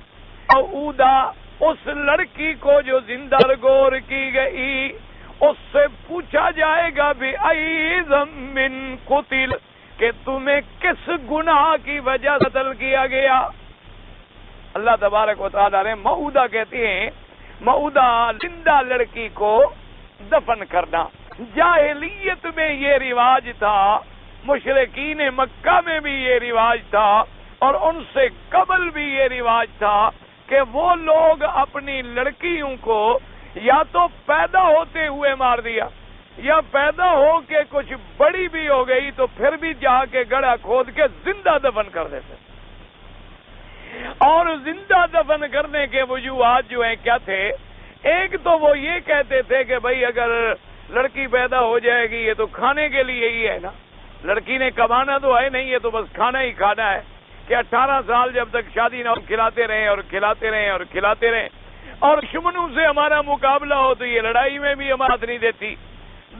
موعودہ اس لڑکی کو جو زندہ گور کی گئی اس سے پوچھا جائے گا بِأَيِّ ذَنبٍ قُتِلَ، کہ تمہیں کس گناہ کی وجہ سے قتل کیا گیا۔ اللہ تبارک و تعالیٰ نے موعودہ کہتے ہیں، مؤودہ زندہ لڑکی کو دفن کرنا۔ جاہلیت میں یہ رواج تھا، مشرکین مکہ میں بھی یہ رواج تھا، اور ان سے قبل بھی یہ رواج تھا کہ وہ لوگ اپنی لڑکیوں کو یا تو پیدا ہوتے ہوئے مار دیا، یا پیدا ہو کے کچھ بڑی بھی ہو گئی تو پھر بھی جا کے گڑھا کھود کے زندہ دفن کر دیتے۔ اور زندہ دفن کرنے کے وجوہات جو ہیں کیا تھے؟ ایک تو وہ یہ کہتے تھے کہ بھائی اگر لڑکی پیدا ہو جائے گی یہ تو کھانے کے لیے ہی ہے نا، لڑکی نے کمانا تو ہے نہیں، یہ تو بس کھانا ہی کھانا ہے، کہ 18 سال جب تک شادی نہ ہو کھلاتے رہیں اور کھلاتے رہیں اور کھلاتے رہیں، اور دشمنوں سے ہمارا مقابلہ ہو تو یہ لڑائی میں بھی ہم ہاتھ نہیں دیتی،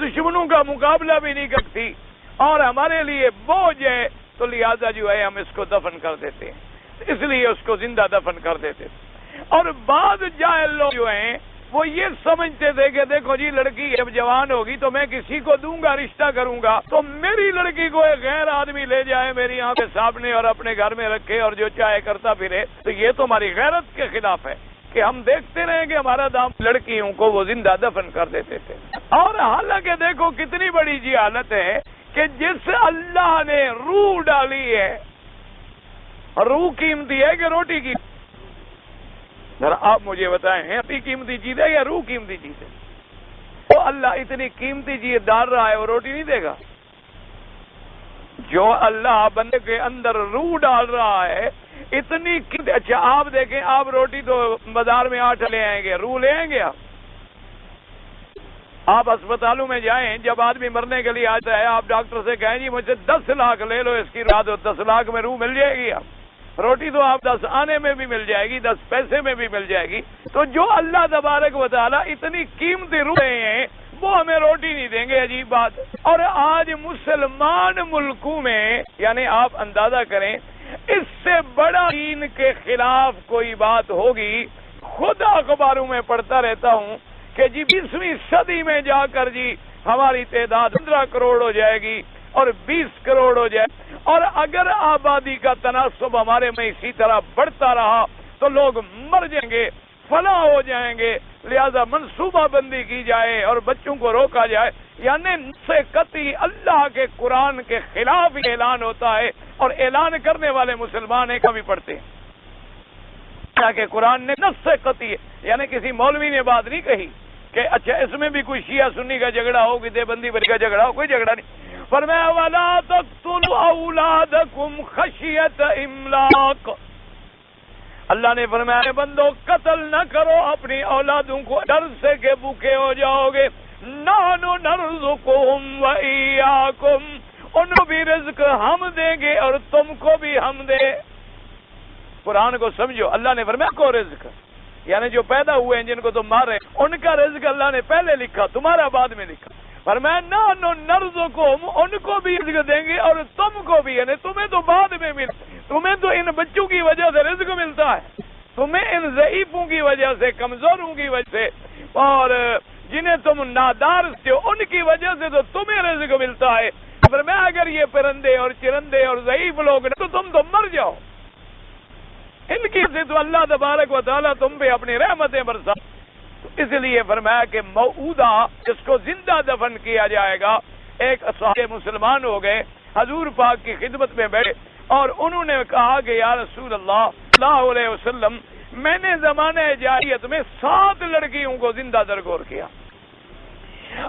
دشمنوں کا مقابلہ بھی نہیں کرتی، اور ہمارے لیے بوجھ ہے، تو لہذا جو ہے ہم اس کو دفن کر دیتے ہیں، اس لیے اس کو زندہ دفن کر دیتے تھے۔ اور بعض جاہل لوگ جو ہیں وہ یہ سمجھتے تھے کہ دیکھو جی لڑکی جب جوان ہوگی تو میں کسی کو دوں گا، رشتہ کروں گا، تو میری لڑکی کو ایک غیر آدمی لے جائے میری آنکھ کے سامنے اور اپنے گھر میں رکھے اور جو چاہے کرتا پھرے، تو یہ تو ہماری غیرت کے خلاف ہے کہ ہم دیکھتے رہیں کہ ہمارا دام لڑکیوں کو وہ زندہ دفن کر دیتے تھے۔ اور حالانکہ دیکھو کتنی بڑی جہالت ہے کہ جس اللہ نے روح ڈالی ہے، روح قیمتی ہے کہ روٹی کی؟ ذرا آپ مجھے بتائیں، روٹی قیمتی چیز ہے یا روح قیمتی چیز ہے؟ تو اللہ اتنی قیمتی چیز ڈال رہا ہے وہ روٹی نہیں دے گا؟ جو اللہ بندے کے اندر روح ڈال رہا ہے اتنی قیمتی، اچھا آپ دیکھیں، آپ روٹی تو بازار میں 8 لے آئیں گے، روح لے آئیں گے آپ اسپتالوں میں جائیں، جب آدمی مرنے کے لیے آتا ہے آپ ڈاکٹر سے کہیں جی مجھے 10 لاکھ لے لو اس کی رات، 10 لاکھ میں روح مل جائے گی؟ آپ روٹی تو آپ 10 آنے میں بھی مل جائے گی، 10 پیسے میں بھی مل جائے گی۔ تو جو اللہ تبارک و تعالیٰ اتنی قیمتی روح ہیں وہ ہمیں روٹی نہیں دیں گے، عجیب بات۔ اور آج مسلمان ملکوں میں، یعنی آپ اندازہ کریں اس سے بڑا دین کے خلاف کوئی بات ہوگی، خود اخباروں میں پڑھتا رہتا ہوں کہ جی 20ویں صدی میں جا کر جی ہماری تعداد 15 کروڑ ہو جائے گی اور 20 کروڑ ہو جائے، اور اگر آبادی کا تناسب ہمارے میں اسی طرح بڑھتا رہا تو لوگ مر جائیں گے، فنا ہو جائیں گے، لہذا منصوبہ بندی کی جائے اور بچوں کو روکا جائے۔ یعنی سے قطعی اللہ کے قرآن کے خلاف اعلان ہوتا ہے، اور اعلان کرنے والے مسلمان ایک کمی پڑھتے ہیں کہ قرآن نے نص سے قطعی، یعنی کسی مولوی نے بات نہیں کہی کہ اچھا اس میں بھی کوئی شیعہ سنی کا جھگڑا ہو، دیوبندی بندی بری کا جھگڑا ہو، کوئی جھگڑا نہیں۔ فرمایا وَلَا تَقْتُلُوا أَوْلَادَكُمْ خَشْيَةَ إِمْلَاقٍ، اللہ نے فرمایا بندو قتل نہ کرو اپنی اولادوں کو ڈر سے کہ بھوکے ہو جاؤ گے، نَحْنُ نَرْزُقُهُمْ وَإِيَّاكُمْ، ان کو بھی رزق ہم دیں گے اور تم کو بھی ہم دیں۔ قرآن کو سمجھو، اللہ نے فرمایا کو رزق، یعنی جو پیدا ہوئے ہیں جن کو تم مار رہے ان کا رزق اللہ نے پہلے لکھا، تمہارا بعد میں لکھا۔ فرمایا نحن نرزقهم، ان کو بھی رزق دیں گے اور تم کو بھی، یعنی تمہیں تو بعد میں مل، تمہیں تو ان بچوں کی وجہ سے رزق ملتا ہے، تمہیں ان ضعیفوں کی وجہ سے، کمزوروں کی وجہ سے، اور جنہیں تم نادار ہو ان کی وجہ سے تو تمہیں رزق ملتا ہے۔ فرمایا اگر یہ پرندے اور چرندے اور ضعیف لوگ تو تم تو مر جاؤ، ان کی سے تو اللہ تبارک و تعالیٰ تم پہ اپنی رحمتیں برسا۔ اس لیے فرمایا کہ موعودہ جس کو زندہ دفن کیا جائے گا، ایک صحابی مسلمان ہو گئے، حضور پاک کی خدمت میں بیٹھے اور انہوں نے کہا کہ یا رسول اللہ صلی اللہ علیہ وسلم، میں نے زمانہ جاہلیت میں 7 لڑکیوں کو زندہ درگور کیا،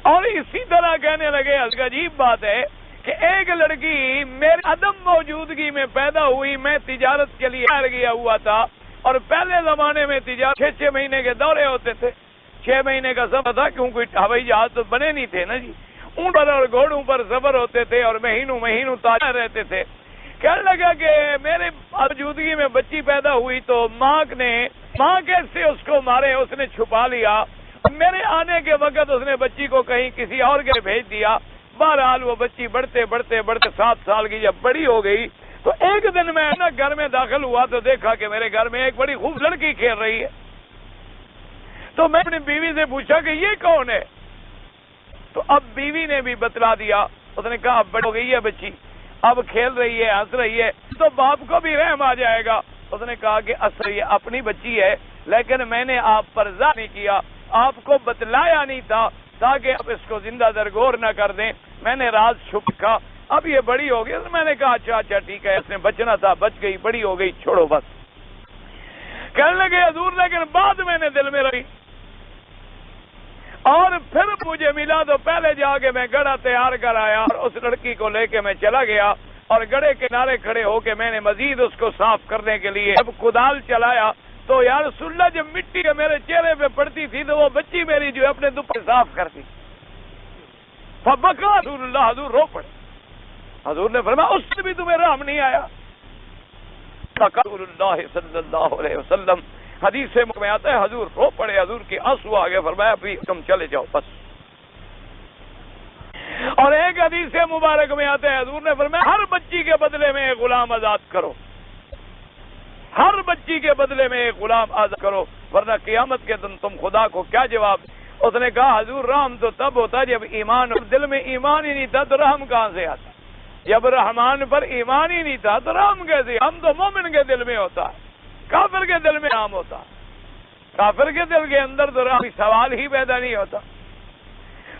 اور اسی طرح کہنے لگے عجیب بات ہے کہ ایک لڑکی میرے عدم موجودگی میں پیدا ہوئی، میں تجارت کے لیے باہر گیا ہوا تھا، اور پہلے زمانے میں تجارت 6 مہینے کے دورے ہوتے تھے، 6 مہینے کا سفر تھا، کیونکہ ہوائی جہاز تو بنے نہیں تھے نا جی، اونٹ پر اور گھوڑوں پر سفر ہوتے تھے اور مہینوں تاجر رہتے تھے۔ کہنے لگا کہ میرے موجودگی میں بچی پیدا ہوئی تو ماں کیسے اس کو مارے، اس نے چھپا لیا، میرے آنے کے وقت اس نے بچی کو کہیں کسی اور کے بھیج دیا۔ بہرحال وہ بچی بڑھتے 7 سال کی جب بڑی ہو گئی تو ایک دن میں گھر میں داخل ہوا تو دیکھا کہ میرے گھر میں ایک بڑی خوب لڑکی کھیل رہی ہے، تو میں اپنی بیوی سے پوچھا کہ یہ کون ہے، تو اب بیوی نے بھی بتلا دیا، اس نے کہا اب بڑی ہو گئی ہے بچی، اب کھیل رہی ہے، ہنس رہی ہے، تو باپ کو بھی رحم آ جائے گا۔ اس نے کہا کہ اصل یہ اپنی بچی ہے، لیکن میں نے آپ پر ظاہر نہیں کیا، آپ کو بتلایا نہیں تھا تاکہ آپ اس کو زندہ درگور نہ کر دیں، میں نے راز چھپ رکھا۔ اب یہ بڑی ہو گئی، میں نے کہا اچھا اچھا ٹھیک ہے، اس نے بچنا تھا بچ گئی، بڑی ہو گئی، چھوڑو بس۔ کہنے لگے حضور لیکن بات میں نے دل میں رکھی، اور پھر مجھے ملا تو پہلے جا کے میں گڑھا تیار کر آیا اور اس لڑکی کو لے کے میں چلا گیا، اور گڑھے کنارے کھڑے ہو کے میں نے مزید اس کو صاف کرنے کے لیے جب کدال چلایا تو یا رسول اللہ جب مٹی میرے چہرے پہ پڑتی تھی تو وہ بچی میری جو اپنے دوپٹے صاف کرتی، فبکا رسول اللہ، حضور رو پڑے۔ حضور نے فرمایا اس سے بھی تمہیں رحم نہیں آیا؟ رسول اللہ صلی اللہ علیہ وسلم حدیث میں آتا ہے حضور رو پڑے، حضور کے آنسو آ گئے، فرمایا ابھی تم چلے جاؤ بس۔ اور ایک حدیث مبارک میں آتا ہے حضور نے فرمایا ہر بچی کے بدلے میں ایک غلام آزاد کرو، ہر بچی کے بدلے میں ایک غلام آزاد کرو، ورنہ قیامت کے دن تم خدا کو کیا جواب؟ اس نے کہا حضور رحم تو تب ہوتا جب ایمان، دل میں ایمان ہی نہیں تھا تو رحم کہاں سے آتا؟ جب رحمان پر ایمان ہی نہیں تھا تو رحم کیسے؟ ہم تو مومن کے دل میں ہوتا ہے، کافر کے دل میں رحم ہوتا، کافر کے دل کے اندر تو رحم سوال ہی پیدا نہیں ہوتا۔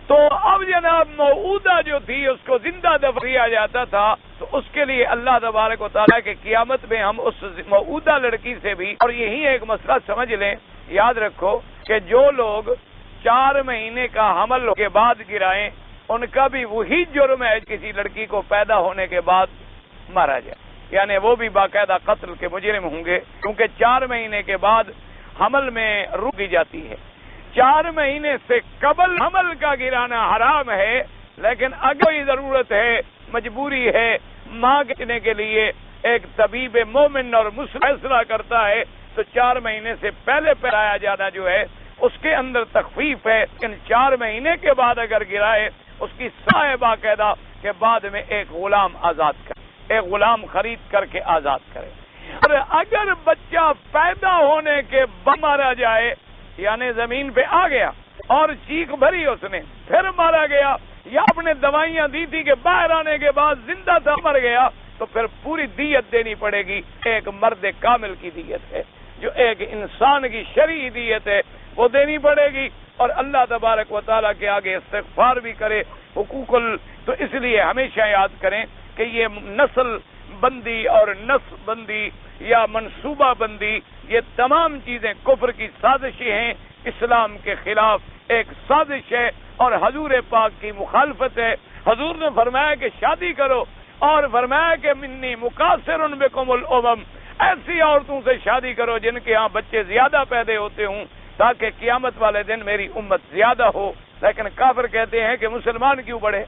تو اب جناب موعودہ جو تھی اس کو زندہ دفن کیا جاتا تھا، تو اس کے لیے اللہ تبارک و تعالیٰ کے قیامت میں ہم اس موعودہ لڑکی سے بھی، اور یہی ایک مسئلہ سمجھ لیں، یاد رکھو کہ جو لوگ 4 مہینے کا حمل کے بعد گرائیں ان کا بھی وہی جرم ہے کسی لڑکی کو پیدا ہونے کے بعد مارا جائے، یعنی وہ بھی باقاعدہ قتل کے مجرم ہوں گے، کیونکہ 4 مہینے کے بعد حمل میں روک دی جاتی ہے۔ 4 مہینے سے قبل حمل کا گرانا حرام ہے، لیکن اگر کوئی ضرورت ہے، مجبوری ہے، ماں بچنے کے لیے ایک طبیب مومن اور مسلم فیصلہ کرتا ہے تو 4 مہینے سے پہلے پہلایا جانا جو ہے اس کے اندر تخفیف ہے، لیکن 4 مہینے کے بعد اگر گرائے اس کی سائے باقاعدہ کہ بعد میں ایک غلام آزاد کرے، ایک غلام خرید کر کے آزاد کرے۔ اور اگر بچہ پیدا ہونے کے بعد مارا جائے، یعنی زمین پہ آ گیا اور چیخ بھری اس نے پھر مارا گیا، یا اپنے دوائیاں دی تھی کہ باہر آنے کے بعد زندہ تھا مر گیا، تو پھر پوری دیت دینی پڑے گی۔ ایک مرد کامل کی دیت ہے، جو ایک انسان کی شرعی دیت ہے وہ دینی پڑے گی، اور اللہ تبارک و تعالیٰ کے آگے استغفار بھی کرے حقوق تو اس لیے ہمیشہ یاد کریں کہ یہ نسل بندی اور نسل بندی یا منصوبہ بندی، یہ تمام چیزیں کفر کی سازشیں ہیں، اسلام کے خلاف ایک سازش ہے اور حضور پاک کی مخالفت ہے۔ حضور نے فرمایا کہ شادی کرو، اور فرمایا کہ منی مقاصر بکم الامم، ایسی عورتوں سے شادی کرو جن کے ہاں بچے زیادہ پیدا ہوتے ہوں تاکہ قیامت والے دن میری امت زیادہ ہو۔ لیکن کافر کہتے ہیں کہ مسلمان کیوں بڑھے،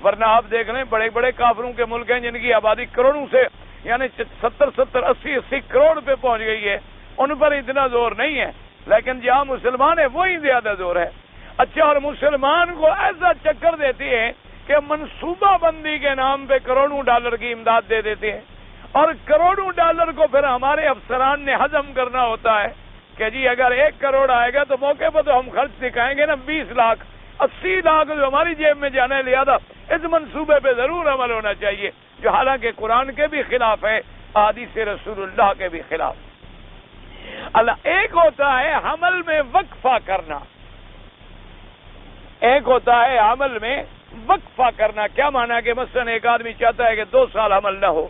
ورنہ آپ دیکھ لیں بڑے بڑے کافروں کے ملک ہیں جن کی آبادی کروڑوں سے، یعنی 70 80 کروڑ پہ پہنچ گئی ہے، ان پر اتنا زور نہیں ہے، لیکن جہاں مسلمان ہے وہی زیادہ زور ہے۔ اچھا، اور مسلمان کو ایسا چکر دیتی ہے کہ منصوبہ بندی کے نام پہ کروڑوں ڈالر کی امداد دے دیتے ہیں، اور کروڑوں ڈالر کو پھر ہمارے افسران نے ہضم کرنا ہوتا ہے کہ جی اگر 1 کروڑ آئے گا تو موقع پر تو ہم خرچ دکھائیں گے نا 20 لاکھ 80 لاکھ جو ہماری جیب میں جانے لہذا اس منصوبے پہ ضرور عمل ہونا چاہیے، جو حالانکہ قرآن کے بھی خلاف ہے، حدیث رسول اللہ کے بھی خلاف۔ اللہ ایک ہوتا ہے حمل میں وقفہ کرنا، ایک ہوتا ہے حمل میں وقفہ کرنا۔ کیا مانا کہ مثلا ایک آدمی چاہتا ہے کہ 2 سال حمل نہ ہو،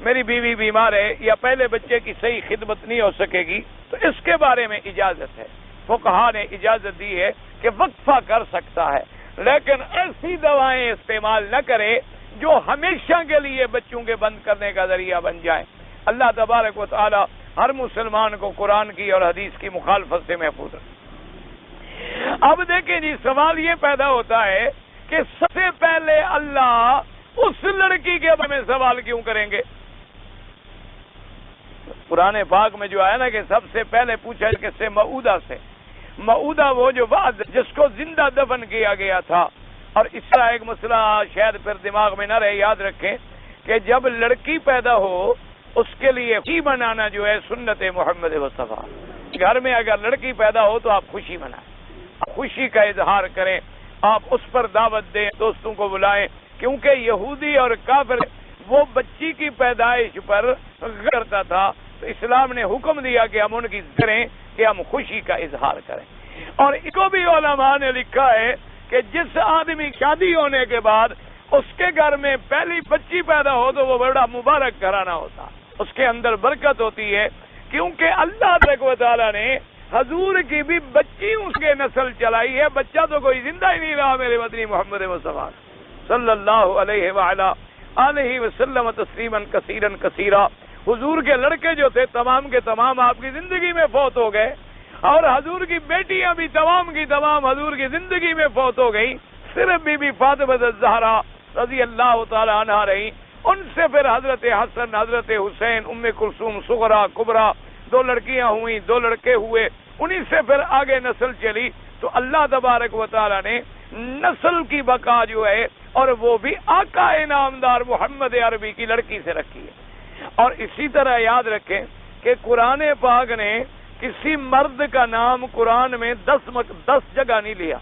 میری بیوی بیمار ہے یا پہلے بچے کی صحیح خدمت نہیں ہو سکے گی، تو اس کے بارے میں اجازت ہے، فقہا نے اجازت دی ہے کہ وقفہ کر سکتا ہے، لیکن ایسی دوائیں استعمال نہ کرے جو ہمیشہ کے لیے بچوں کے بند کرنے کا ذریعہ بن جائیں۔ اللہ تبارک و تعالی ہر مسلمان کو قرآن کی اور حدیث کی مخالفت سے محفوظ رکھے۔ اب دیکھیں جی، سوال یہ پیدا ہوتا ہے کہ سب سے پہلے اللہ اس لڑکی کے بارے میں سوال کیوں کریں گے؟ قرآن پاک میں جو آیا نا کہ سب سے پہلے پوچھا کس سے؟ موعودہ سے۔ موعودہ وہ جو بعد جس کو زندہ دفن کیا گیا تھا۔ اور اس طرح ایک مسئلہ شاید پھر دماغ میں نہ رہے، یاد رکھیں کہ جب لڑکی پیدا ہو اس کے لیے خوشی منانا جو ہے سنت محمد مصطفیٰ۔ گھر میں اگر لڑکی پیدا ہو تو آپ خوشی منائیں، خوشی کا اظہار کریں، آپ اس پر دعوت دیں، دوستوں کو بلائیں، کیونکہ یہودی اور کافر وہ بچی کی پیدائش پر کرتا تھا تو اسلام نے حکم دیا کہ ہم ان کی کریں کہ ہم خوشی کا اظہار کریں. اور اس کو بھی علماء نے لکھا ہے کہ جس آدمی شادی ہونے کے بعد اس کے گھر میں پہلی بچی پیدا ہو تو وہ بڑا مبارک گھرانہ ہوتا، اس کے اندر برکت ہوتی ہے، کیونکہ اللہ تبارک و تعالیٰ نے حضور کی بھی بچی اس کے نسل چلائی ہے. بچہ تو کوئی زندہ ہی نہیں رہا میرے مدنی محمد مصطفیٰ صلی اللہ علیہ وعلا آلہ وسلم تسلیما کثیرا کثیرا. حضور کے لڑکے جو تھے تمام کے تمام آپ کی زندگی میں فوت ہو گئے، اور حضور کی بیٹیاں بھی تمام کی تمام حضور کی زندگی میں فوت ہو گئی. صرف بی بی فاطمہ الزہرا رضی اللہ تعالی عنہا رہی. ان سے پھر حضرت حسن، حضرت حسین، ام کلثوم صغرا کبرا، 2 لڑکیاں ہوئیں، 2 لڑکے ہوئے، انہی سے پھر آگے نسل چلی. تو اللہ تبارک و تعالی نے نسل کی بقا جو ہے اور وہ بھی آقا انعامدار محمد عربی کی لڑکی سے رکھی ہے. اور اسی طرح یاد رکھیں کہ قرآن پاک نے کسی مرد کا نام قرآن میں 10 جگہ نہیں لیا.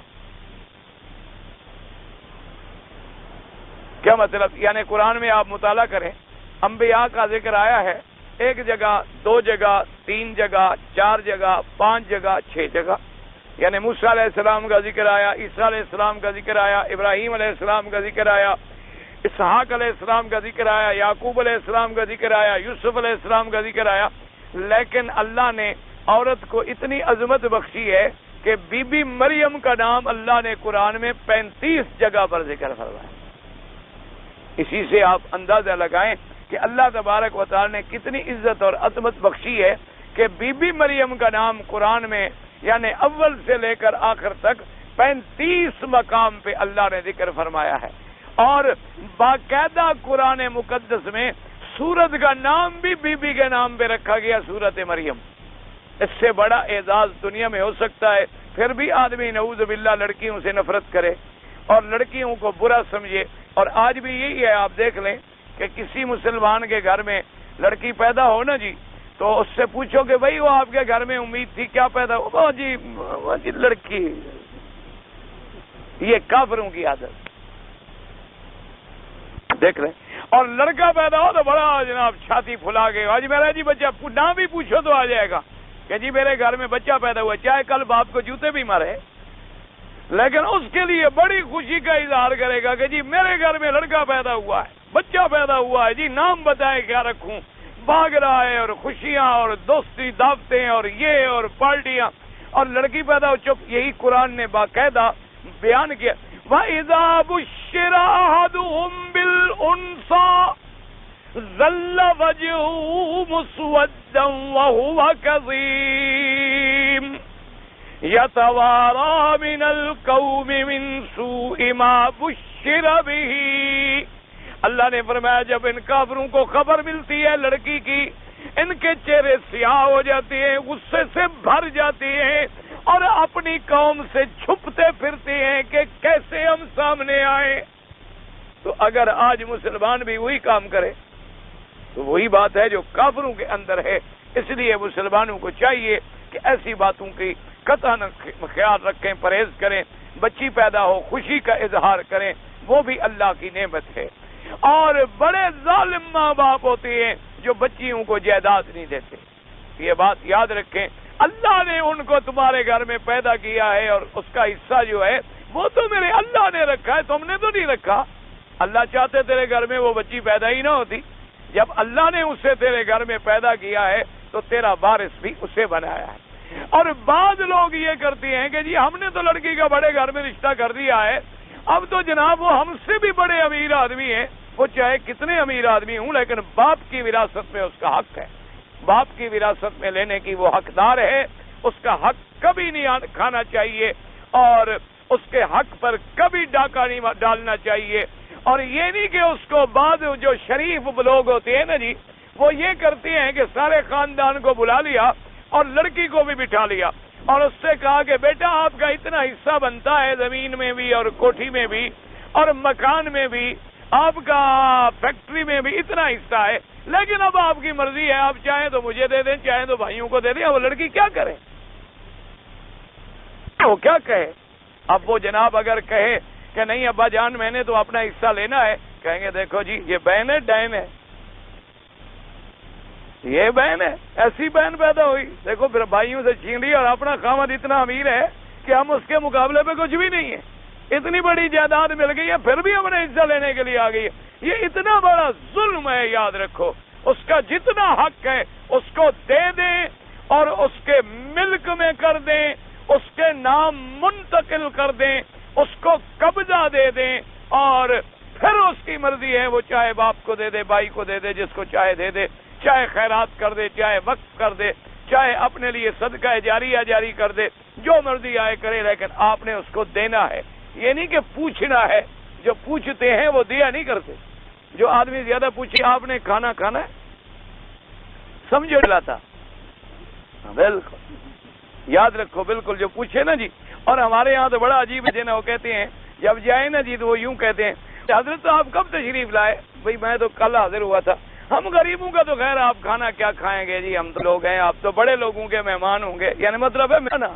کیا مطلب؟ یعنی قرآن میں آپ مطالعہ کریں، انبیاء کا ذکر آیا ہے 1 جگہ، 2 جگہ، 3 جگہ، 4 جگہ، 5 جگہ، 6 جگہ. یعنی موسیٰ علیہ السلام کا ذکر آیا، عیسیٰ علیہ السلام کا ذکر آیا، ابراہیم علیہ السلام کا ذکر آیا، اسحاق علیہ السلام کا ذکر آیا، یعقوب علیہ السلام کا ذکر آیا، یوسف علیہ السلام کا ذکر آیا. لیکن اللہ نے عورت کو اتنی عظمت بخشی ہے کہ بی بی مریم کا نام اللہ نے قرآن میں 35 جگہ پر ذکر فرمایا. اسی سے آپ اندازہ لگائیں کہ اللہ تبارک و تعالی نے کتنی عزت اور عظمت بخشی ہے کہ بی بی مریم کا نام قرآن میں یعنی اول سے لے کر آخر تک 35 مقام پہ اللہ نے ذکر فرمایا ہے. اور باقاعدہ قرآن مقدس میں سورت کا نام بھی بی بی کے نام پہ رکھا گیا، سورت مریم. اس سے بڑا اعزاز دنیا میں ہو سکتا ہے؟ پھر بھی آدمی نعوذ باللہ لڑکیوں سے نفرت کرے اور لڑکیوں کو برا سمجھے. اور آج بھی یہی ہے، آپ دیکھ لیں کہ کسی مسلمان کے گھر میں لڑکی پیدا ہو نا جی، تو اس سے پوچھو کہ بھائی وہ آپ کے گھر میں امید تھی کیا پیدا ہو؟ وہ جی لڑکی. یہ کافروں کی عادت دیکھ لیں. اور لڑکا پیدا ہو تو بڑا جناب چھاتی پھلا کے آج میرا جی بچہ نہ بھی پوچھو تو آ جائے گا کہ جی میرے گھر میں بچہ پیدا ہوا، چاہے کل باپ کو جوتے بھی مارے، لیکن اس کے لیے بڑی خوشی کا اظہار کرے گا کہ جی میرے گھر میں لڑکا پیدا ہوا ہے، بچہ پیدا ہوا ہے، جی نام بتائیں کیا رکھوں. بھاگ رہا ہے اور خوشیاں اور دوستی دعوتیں اور یہ اور پارٹیاں، اور لڑکی پیدا ہو چپ. یہی قرآن نے باقاعدہ بیان کیا. وَإِذَا بُشِّرَ أَحَدُهُم بِالْأُنثَىٰ ظَلَّ وَجْهُهُ مُسْوَدًّا وَهُوَ كَظِيمٌ يَتَوَارَىٰ مِنَ الْقَوْمِ مِن سُوءِ مَا بُشِّرَ بِهِ. اللہ نے فرمایا جب ان کافروں کو خبر ملتی ہے لڑکی کی، ان کے چہرے سیاہ ہو جاتے ہیں، غصے سے بھر جاتے ہیں اور اپنی قوم سے چھپتے پھرتے ہیں کہ کیسے ہم سامنے آئے. تو اگر آج مسلمان بھی وہی کام کرے تو وہی بات ہے جو کافروں کے اندر ہے. اس لیے مسلمانوں کو چاہیے کہ ایسی باتوں کی قطعاً خیال رکھیں، پرہیز کریں. بچی پیدا ہو خوشی کا اظہار کریں، وہ بھی اللہ کی نعمت ہے. اور بڑے ظالم ماں باپ ہوتے ہیں جو بچیوں کو جائیداد نہیں دیتے. یہ بات یاد رکھیں، اللہ نے ان کو تمہارے گھر میں پیدا کیا ہے اور اس کا حصہ جو ہے وہ تو میرے اللہ نے رکھا ہے، تم نے تو نہیں رکھا. اللہ چاہتے تیرے گھر میں وہ بچی پیدا ہی نہ ہوتی. جب اللہ نے اسے تیرے گھر میں پیدا کیا ہے تو تیرا وارث بھی اسے بنایا ہے. اور بعض لوگ یہ کرتے ہیں کہ جی ہم نے تو لڑکی کا بڑے گھر میں رشتہ کر دیا ہے، اب تو جناب وہ ہم سے بھی بڑے امیر آدمی ہیں، وہ چاہے کتنے امیر آدمی ہوں لیکن باپ کی وراثت میں اس کا حق ہے، باپ کی وراثت میں لینے کی وہ حقدار ہے. اس کا حق کبھی نہیں کھانا چاہیے اور اس کے حق پر کبھی ڈاکہ نہیں ڈالنا چاہیے. اور یہ نہیں کہ اس کو بعض جو شریف لوگ ہوتے ہیں نا جی، وہ یہ کرتے ہیں کہ سارے خاندان کو بلا لیا اور لڑکی کو بھی بٹھا لیا اور اس سے کہا کہ بیٹا آپ کا اتنا حصہ بنتا ہے، زمین میں بھی اور کوٹھی میں بھی اور مکان میں بھی، آپ کا فیکٹری میں بھی اتنا حصہ ہے، لیکن اب آپ کی مرضی ہے، آپ چاہیں تو مجھے دے دیں، چاہیں تو بھائیوں کو دے دیں. اب وہ لڑکی کیا کرے، وہ کیا کہے؟ اب وہ جناب اگر کہے کہ نہیں ابا جان میں نے تو اپنا حصہ لینا ہے، کہیں گے دیکھو جی یہ بہن ہے ڈین ہے. یہ بہن ہے، ایسی بہن پیدا ہوئی، دیکھو پھر بھائیوں سے چھین لی، اور اپنا خامد اتنا امیر ہے کہ ہم اس کے مقابلے پہ کچھ بھی نہیں ہے، اتنی بڑی جائیداد مل گئی ہے، پھر بھی ہم نے حصہ لینے کے لیے آ گئی ہے۔ یہ اتنا بڑا ظلم ہے، یاد رکھو۔ اس کا جتنا حق ہے اس کو دے دیں اور اس کے ملک میں کر دیں، اس کے نام منتقل کر دیں، اس کو قبضہ دے دیں، اور پھر اس کی مرضی ہے، وہ چاہے باپ کو دے دے، بھائی کو دے دے، جس کو چاہے دے دے، چاہے خیرات کر دے، چاہے وقف کر دے، چاہے اپنے لیے صدقہ جاریہ جاری کر دے، جو مرضی آئے کرے، لیکن آپ نے اس کو دینا ہے۔ یہ نہیں کہ پوچھنا ہے، جو پوچھتے ہیں وہ دیا نہیں کرتے۔ جو آدمی زیادہ پوچھے آپ نے کھانا کھانا ہے، سمجھو لاتا، بالکل یاد رکھو، بالکل جو پوچھے نا جی۔ اور ہمارے یہاں تو بڑا عجیب ہے نا، وہ کہتے ہیں جب جائے نا جی تو وہ یوں کہتے ہیں حضرت آپ کب تشریف لائے؟ بھئی میں تو کل حاضر ہوا تھا۔ ہم غریبوں کا تو خیر آپ کھانا کیا کھائیں گے جی، ہم تو لوگ ہیں، آپ تو بڑے لوگوں کے مہمان ہوں گے، یعنی مطلب ہے نا،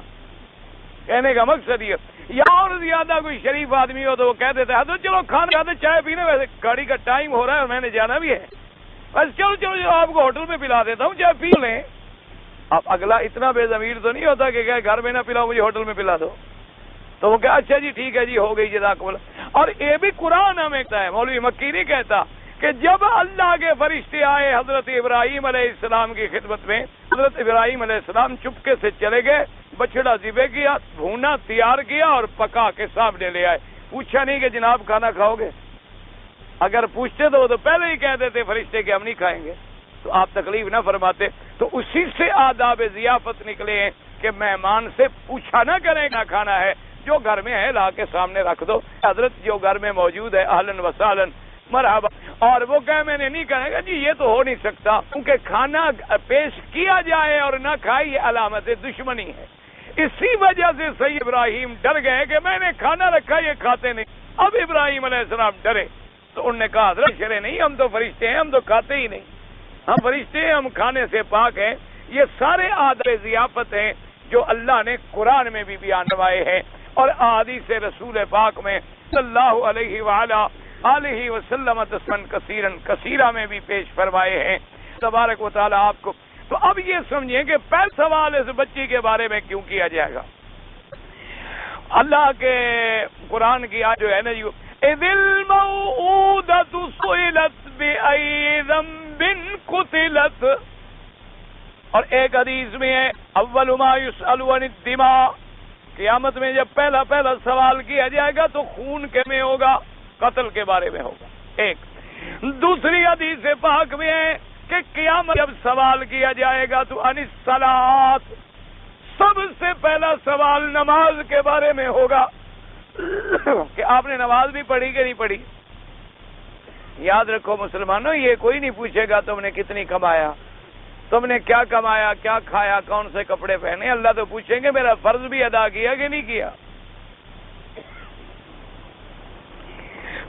کہنے کا مقصد یہ۔ یا اور زیادہ کوئی شریف آدمی ہو تو وہ کہہ دیتا ہے حضرت چلو کھانا کھاتے، چائے پینے، ویسے گاڑی کا ٹائم ہو رہا ہے اور میں نے جانا بھی ہے، بس چلو آپ کو ہوٹل میں پلا دیتا ہوں، چائے پی لیں۔ اب اگلا اتنا بے ضمیر تو نہیں ہوتا کہ گھر میں نہ پلاؤ، مجھے ہوٹل میں پلا دو، تو وہ کہا اچھا جی ٹھیک ہے جی، ہو گئی جزاک اللہ۔ اور یہ بھی قرآن ہمیں کہتا ہے، مولوی مکی نہیں کہتا، کہ جب اللہ کے فرشتے آئے حضرت ابراہیم علیہ السلام کی خدمت میں، حضرت ابراہیم علیہ السلام چپکے سے چلے گئے، بچڑا ذبح کیا، بھونا تیار کیا اور پکا کے سامنے لے آئے۔ پوچھا نہیں کہ جناب کھانا کھاؤ گے؟ اگر پوچھتے تو وہ تو پہلے ہی کہہ دیتے فرشتے کہ ہم نہیں کھائیں گے، تو آپ تکلیف نہ فرماتے۔ تو اسی سے آداب ضیافت نکلے ہیں کہ مہمان سے پوچھا نہ کریں نہ کھانا ہے، جو گھر میں ہے لا کے سامنے رکھ دو، حضرت جو گھر میں موجود ہے اہلاً و سہلاً مرحبا۔ اور وہ کہ میں نے نہیں کہا گا جی یہ تو ہو نہیں سکتا، کیونکہ کھانا پیش کیا جائے اور نہ کھائے یہ علامت دشمنی ہے۔ اسی وجہ سے سید ابراہیم ڈر گئے کہ میں نے کھانا رکھا یہ کھاتے نہیں۔ اب ابراہیم علیہ السلام ڈرے تو انہوں نے کہا حضرت شرے نہیں، ہم تو فرشتے ہیں، ہم تو کھاتے ہی نہیں، ہم فرشتے ہیں، ہم کھانے سے پاک ہیں۔ یہ سارے آداب ضیافت ہیں جو اللہ نے قرآن میں بھی بیان کروائے ہیں اور احادیث رسول پاک میں صلی اللہ علیہ وآلہ آلہ وسلم تسلیما کثیرا میں بھی پیش فرمائے ہیں تبارک و تعالی آپ کو۔ تو اب یہ سمجھیں کہ پہلا سوال اس بچی کے بارے میں کیوں کیا جائے گا؟ اللہ کے قرآن کی آیت جو ہے نا اذ الموءودۃ سئلت بأی ذنب قتلت، اور ایک حدیث میں ہے اول ما یسأل عن الدماء، قیامت میں جب پہلا سوال کیا جائے گا تو خون کے میں ہوگا، قتل کے بارے میں ہوگا۔ ایک دوسری حدیث پاک میں ہے کہ قیامت جب سوال کیا جائے گا تو عن الصلاۃ، سب سے پہلا سوال نماز کے بارے میں ہوگا کہ آپ نے نماز بھی پڑھی کہ نہیں پڑھی۔ یاد رکھو مسلمانوں، یہ کوئی نہیں پوچھے گا تم نے کتنی کمایا، تم نے کیا کمایا، کیا کھایا، کون سے کپڑے پہنے۔ اللہ تو پوچھیں گے میرا فرض بھی ادا کیا کہ نہیں کیا۔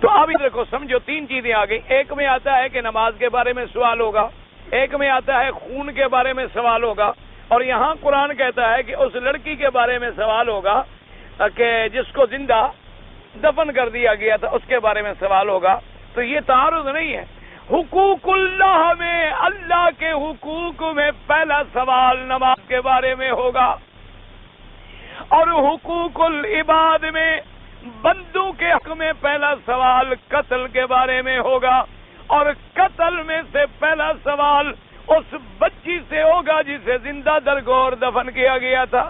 تو اب دیکھو سمجھو تین چیزیں آ گئی، ایک میں آتا ہے کہ نماز کے بارے میں سوال ہوگا، ایک میں آتا ہے خون کے بارے میں سوال ہوگا، اور یہاں قرآن کہتا ہے کہ اس لڑکی کے بارے میں سوال ہوگا کہ جس کو زندہ دفن کر دیا گیا تھا، اس کے بارے میں سوال ہوگا۔ تو یہ تعارض نہیں ہے، حقوق اللہ میں، اللہ کے حقوق میں پہلا سوال نماز کے بارے میں ہوگا، اور حقوق العباد میں بندوں کے حق میں پہلا سوال قتل کے بارے میں ہوگا، اور قتل میں سے پہلا سوال اس بچی سے ہوگا جسے زندہ درگور دفن کیا گیا تھا،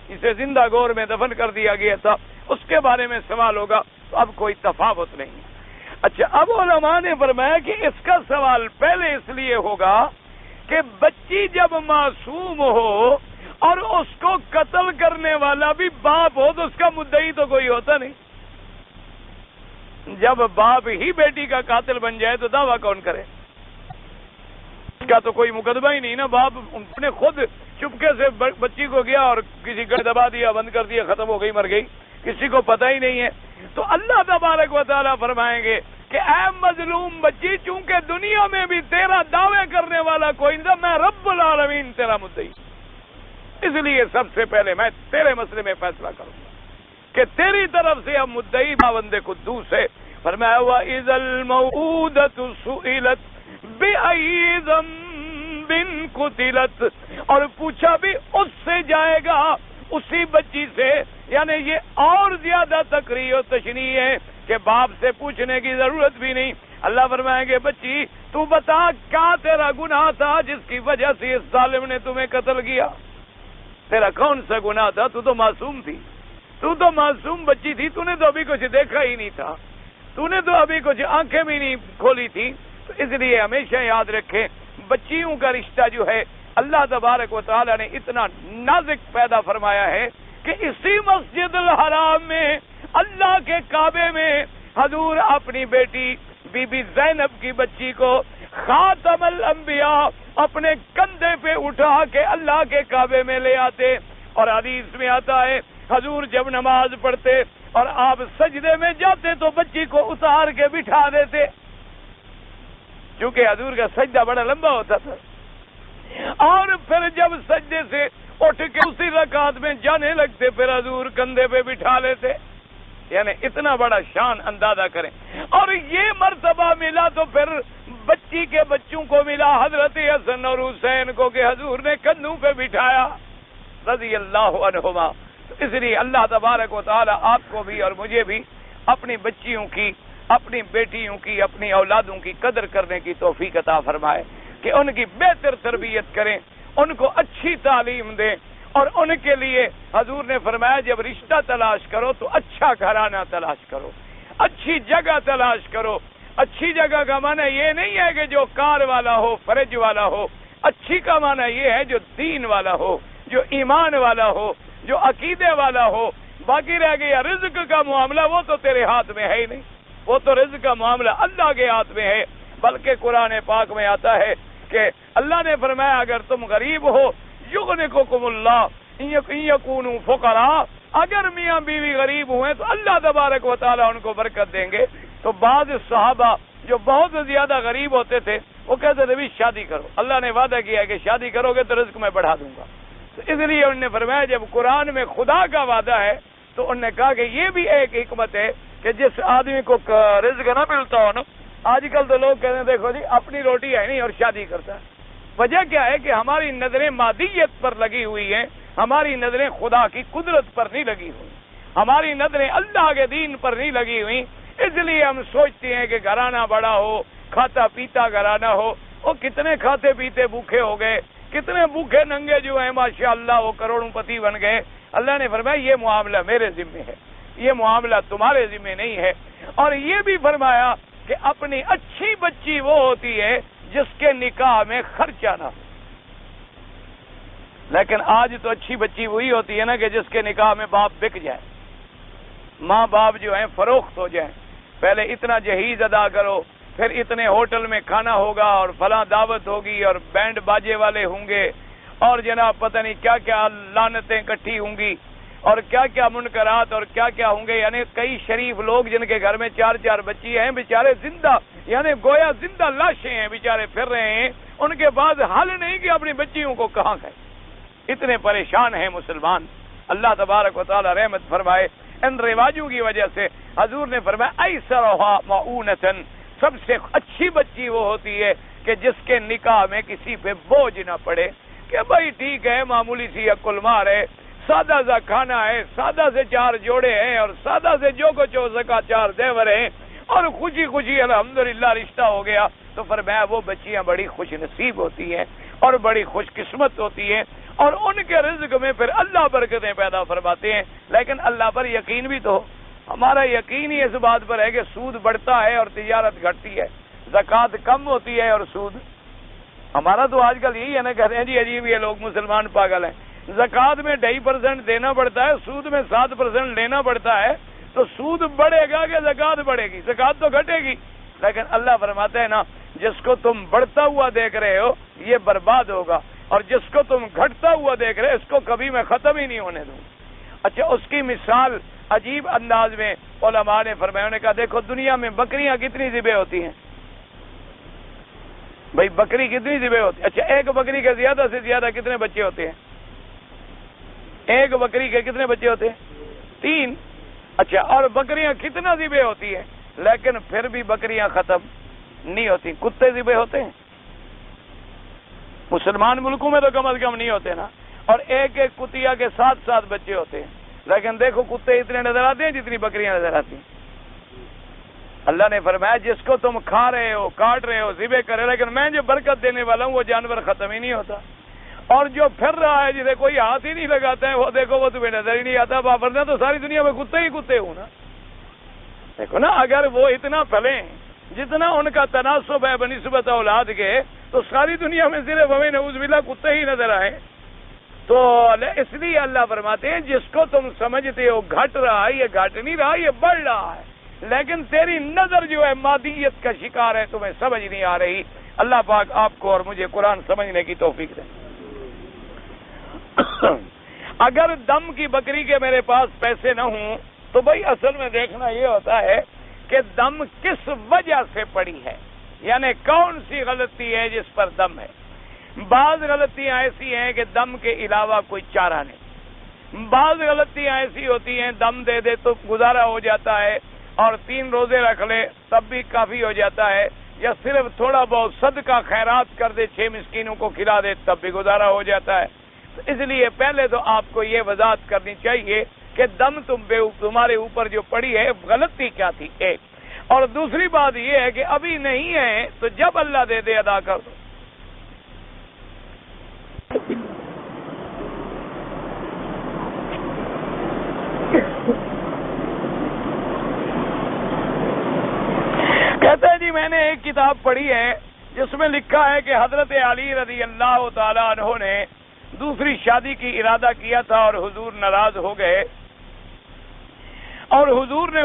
جسے زندہ گور میں دفن کر دیا گیا تھا، اس کے بارے میں سوال ہوگا۔ تو اب کوئی تفاوت نہیں۔ اچھا، اب علماء نے فرمایا کہ اس کا سوال پہلے اس لیے ہوگا کہ بچی جب معصوم ہو اور اس کو قتل کرنے والا بھی باپ ہو تو اس کا مدعی تو کوئی ہوتا نہیں۔ جب باپ ہی بیٹی کا قاتل بن جائے تو دعویٰ کون کرے؟ اس کا تو کوئی مقدمہ ہی نہیں نا۔ باپ نے خود چپکے سے بچی کو گیا اور کسی گڑ دبا دیا، بند کر دیا، ختم ہو گئی، مر گئی، کسی کو پتہ ہی نہیں ہے۔ تو اللہ تبارک و تعالیٰ فرمائیں گے کہ اے مظلوم بچی، چونکہ دنیا میں بھی تیرا دعوے کرنے والا کوئی نہیں، میں رب العالمین تیرا مدعی، اس لیے سب سے پہلے میں تیرے مسئلے میں فیصلہ کروں گا کہ تیری طرف سے اب مدعی خاوند قدوس ہے۔ فرمایا وَإِذَا الْمَوْءُودَةُ سُئِلَتْ بِأَيِّ ذَنبٍ ذنب قتلت، اور پوچھا بھی اس سے جائے گا، اسی بچی سے. یعنی یہ اور زیادہ تقریر و تشریح ہے کہ باپ سے پوچھنے کی ضرورت بھی نہیں. اللہ فرمائیں گے بچی تو بتا کیا تیرا گناہ تھا جس کی وجہ سے اس ظالم نے تمہیں قتل کیا؟ تیرا کون سا گناہ تھا؟ تو معصوم تھی، تو معصوم بچی تھی، تو نے تو ابھی کچھ دیکھا ہی نہیں تھا، تو نے تو ابھی کچھ آنکھیں بھی نہیں کھولی تھی. تو اس لیے ہمیشہ یاد رکھیں بچیوں کا رشتہ جو ہے اللہ تبارک و تعالی نے اتنا نازک پیدا فرمایا ہے کہ اسی مسجد الحرام میں اللہ کے کعبے میں حضور اپنی بیٹی بی بی زینب کی بچی کو خاتم الانبیاء اپنے کندھے پہ اٹھا کے اللہ کے کعبے میں لے آتے. اور حدیث میں آتا ہے حضور جب نماز پڑھتے اور آپ سجدے میں جاتے تو بچی کو اتار کے بٹھا دیتے، کیونکہ حضور کا سجدہ بڑا لمبا ہوتا تھا. اور پھر جب سجدے سے اٹھ کے اسی رکعت میں جانے لگتے پھر حضور کندھے پہ بٹھا لیتے. یعنی اتنا بڑا شان اندازہ کریں. اور یہ مرتبہ ملا تو پھر بچی کے بچوں کو ملا حضرت حسن اور حسین کو کہ حضور نے کندھوں پہ بٹھایا رضی اللہ عنہما. اس لیے اللہ تبارک و تعالی آپ کو بھی اور مجھے بھی اپنی بچیوں کی، اپنی بیٹیوں کی، اپنی اولادوں کی قدر کرنے کی توفیق عطا فرمائے کہ ان کی بہتر تربیت کریں، ان کو اچھی تعلیم دیں. اور ان کے لیے حضور نے فرمایا جب رشتہ تلاش کرو تو اچھا گھرانہ تلاش کرو، اچھی جگہ تلاش کرو. اچھی جگہ کا معنی یہ نہیں ہے کہ جو کار والا ہو، فرج والا ہو. اچھی کا معنی یہ ہے جو دین والا ہو، جو ایمان والا ہو، جو عقیدے والا ہو. باقی رہ گیا رزق کا معاملہ، وہ تو تیرے ہاتھ میں ہے ہی نہیں، وہ تو رزق کا معاملہ اللہ کے ہاتھ میں ہے. بلکہ قرآن پاک میں آتا ہے کہ اللہ نے فرمایا اگر تم غریب ہو یغنکم اللہ ان یکونوا فقراء، اگر میاں بیوی غریب ہوئے تو اللہ تبارک و تعالیٰ ان کو برکت دیں گے. تو بعض صحابہ جو بہت زیادہ غریب ہوتے تھے وہ کہتے تھے بھی شادی کرو، اللہ نے وعدہ کیا ہے کہ شادی کرو گے تو رزق میں بڑھا دوں گا. تو اس لیے انہوں نے فرمایا جب قرآن میں خدا کا وعدہ ہے تو انہوں نے کہا کہ یہ بھی ایک حکمت ہے کہ جس آدمی کو رزق نہ ملتا ہو نا. آج کل تو لوگ کہتے ہیں دیکھو جی اپنی روٹی ہے نہیں اور شادی کرتا ہے. وجہ کیا ہے کہ ہماری نظریں مادیت پر لگی ہوئی ہیں، ہماری نظریں خدا کی قدرت پر نہیں لگی ہوئی، ہماری نظریں اللہ کے دین پر نہیں لگی ہوئی. اس لیے ہم سوچتے ہیں کہ گھرانہ بڑا ہو، کھاتا پیتا گھرانہ ہو. وہ کتنے کھاتے پیتے بھوکے ہو گئے، کتنے بھوکے ننگے جو ہیں ماشاءاللہ وہ کروڑوں پتی بن گئے. اللہ نے فرمایا یہ معاملہ میرے ذمہ ہے، یہ معاملہ تمہارے ذمہ نہیں ہے. اور یہ بھی فرمایا کہ اپنی اچھی بچی وہ ہوتی ہے جس کے نکاح میں خرچہ نہ ہو. لیکن آج تو اچھی بچی وہی ہوتی ہے نا کہ جس کے نکاح میں باپ بک جائے، ماں باپ جو ہیں فروخت ہو جائیں. پہلے اتنا جہیز ادا کرو، پھر اتنے ہوٹل میں کھانا ہوگا اور فلاں دعوت ہوگی اور بینڈ باجے والے ہوں گے اور جناب پتہ نہیں کیا کیا لعنتیں اکٹھی ہوں گی اور کیا کیا منکرات اور کیا کیا ہوں گے. یعنی کئی شریف لوگ جن کے گھر میں 4 بچی ہیں بیچارے زندہ، یعنی گویا زندہ لاشیں ہیں، بیچارے پھر رہے ہیں. ان کے بعد حل نہیں کہ اپنی بچیوں کو کہاں گئے. اتنے پریشان ہیں مسلمان. اللہ تبارک و تعالی رحمت فرمائے. ان رواجوں کی وجہ سے حضور نے فرمایا ایسرھا مؤونۃ، سب سے اچھی بچی وہ ہوتی ہے کہ جس کے نکاح میں کسی پہ بوجھ نہ پڑے کہ بھائی ٹھیک ہے معمولی سی عقل مار ہے، سادہ سا کھانا ہے، سادہ سے 4 جوڑے ہیں اور سادہ سے جو کچھ ہو سکا 4 دیور ہیں اور خوشی خوشی الحمدللہ رشتہ ہو گیا. تو فرمایا وہ بچیاں بڑی خوش نصیب ہوتی ہیں اور بڑی خوش قسمت ہوتی ہیں اور ان کے رزق میں پھر اللہ برکتیں پیدا فرماتے ہیں. لیکن اللہ پر یقین بھی تو ہو. ہمارا یقین ہی اس بات پر ہے کہ سود بڑھتا ہے اور تجارت گھٹتی ہے، زکوٰۃ کم ہوتی ہے اور سود. ہمارا تو آج کل یہی ہے نا، کہتے ہیں جی عجیب یہ لوگ مسلمان پاگل ہیں. زکوٰۃ میں 2.5% دینا پڑتا ہے، سود میں 7% لینا پڑتا ہے. تو سود بڑھے گا کہ زکوٰۃ بڑھے گی؟ زکوٰۃ تو گھٹے گی. لیکن اللہ فرماتا ہے نا جس کو تم بڑھتا ہوا دیکھ رہے ہو یہ برباد ہوگا اور جس کو تم گھٹتا ہوا دیکھ رہے ہو اس کو کبھی میں ختم ہی نہیں ہونے دوں. اچھا اس کی مثال عجیب انداز میں علماء نے فرمایا. انہوں نے کہا دیکھو دنیا میں بکریاں کتنی ذبح ہوتی ہیں بھائی؟ بکری کتنی ذبح ہوتی ہے؟ اچھا ایک بکری کے زیادہ سے زیادہ کتنے بچے ہوتے ہیں؟ ایک بکری کے کتنے بچے ہوتے ہیں؟ 3. اچھا اور بکریاں کتنا ذبح ہوتی ہیں؟ لیکن پھر بھی بکریاں ختم نہیں ہوتی. کتے ذبح ہوتے ہیں؟ مسلمان ملکوں میں تو کم از کم نہیں ہوتے نا، اور ایک ایک کتیا کے 7 بچے ہوتے ہیں، لیکن دیکھو کتے اتنے نظر آتے ہیں جتنی بکریاں نظر آتی ہیں۔ اللہ نے فرمایا جس کو تم کھا رہے ہو، کاٹ رہے ہو، ذبح کر رہے ہو، لیکن میں جو برکت دینے والا ہوں وہ جانور ختم ہی نہیں ہوتا، اور جو پھر رہا ہے جسے کوئی ہاتھ ہی نہیں لگاتا ہے وہ دیکھو وہ تمہیں نظر ہی نہیں آتا، ورنہ تو ساری دنیا میں کتے ہی کتے ہوں نا۔ دیکھو نا، اگر وہ اتنا پھلیں جتنا ان کا تناسب ہے بنسبت اولاد کے، تو ساری دنیا میں صرف ہمیں نعوذ باللہ کتے ہی نظر آئے۔ تو اس لیے اللہ فرماتے ہیں جس کو تم سمجھتے ہو گھٹ رہا ہے، یہ گھٹ نہیں رہا، یہ بڑھ رہا ہے، لیکن تیری نظر جو ہے مادیت کا شکار ہے، تمہیں سمجھ نہیں آ رہی۔ اللہ پاک آپ کو اور مجھے قرآن سمجھنے کی توفیق دے۔ اگر دم کی بکری کے میرے پاس پیسے نہ ہوں تو بھائی اصل میں دیکھنا یہ ہوتا ہے کہ دم کس وجہ سے پڑی ہے، یعنی کون سی غلطی ہے جس پر دم ہے۔ بعض غلطیاں ایسی ہیں کہ دم کے علاوہ کوئی چارہ نہیں، بعض غلطیاں ایسی ہوتی ہیں دم دے دے تو گزارا ہو جاتا ہے، اور 3 روزے رکھ لے تب بھی کافی ہو جاتا ہے، یا صرف تھوڑا بہت صدقہ خیرات کر دے، 6 مسکینوں کو کھلا دے تب بھی گزارا ہو جاتا ہے۔ تو اس لیے پہلے تو آپ کو یہ وضاحت کرنی چاہیے کہ دم تمہارے اوپر جو پڑی ہے غلطی کیا تھی، ایک، اور دوسری بات یہ ہے کہ ابھی نہیں ہے تو جب اللہ دے دے ادا کر دو۔ کہتے ہیں جی میں نے ایک کتاب پڑھی ہے جس میں لکھا ہے کہ حضرت علی رضی اللہ تعالی عنہ نے دوسری شادی کی ارادہ کیا تھا اور حضور ناراض ہو گئے، اور حضور نے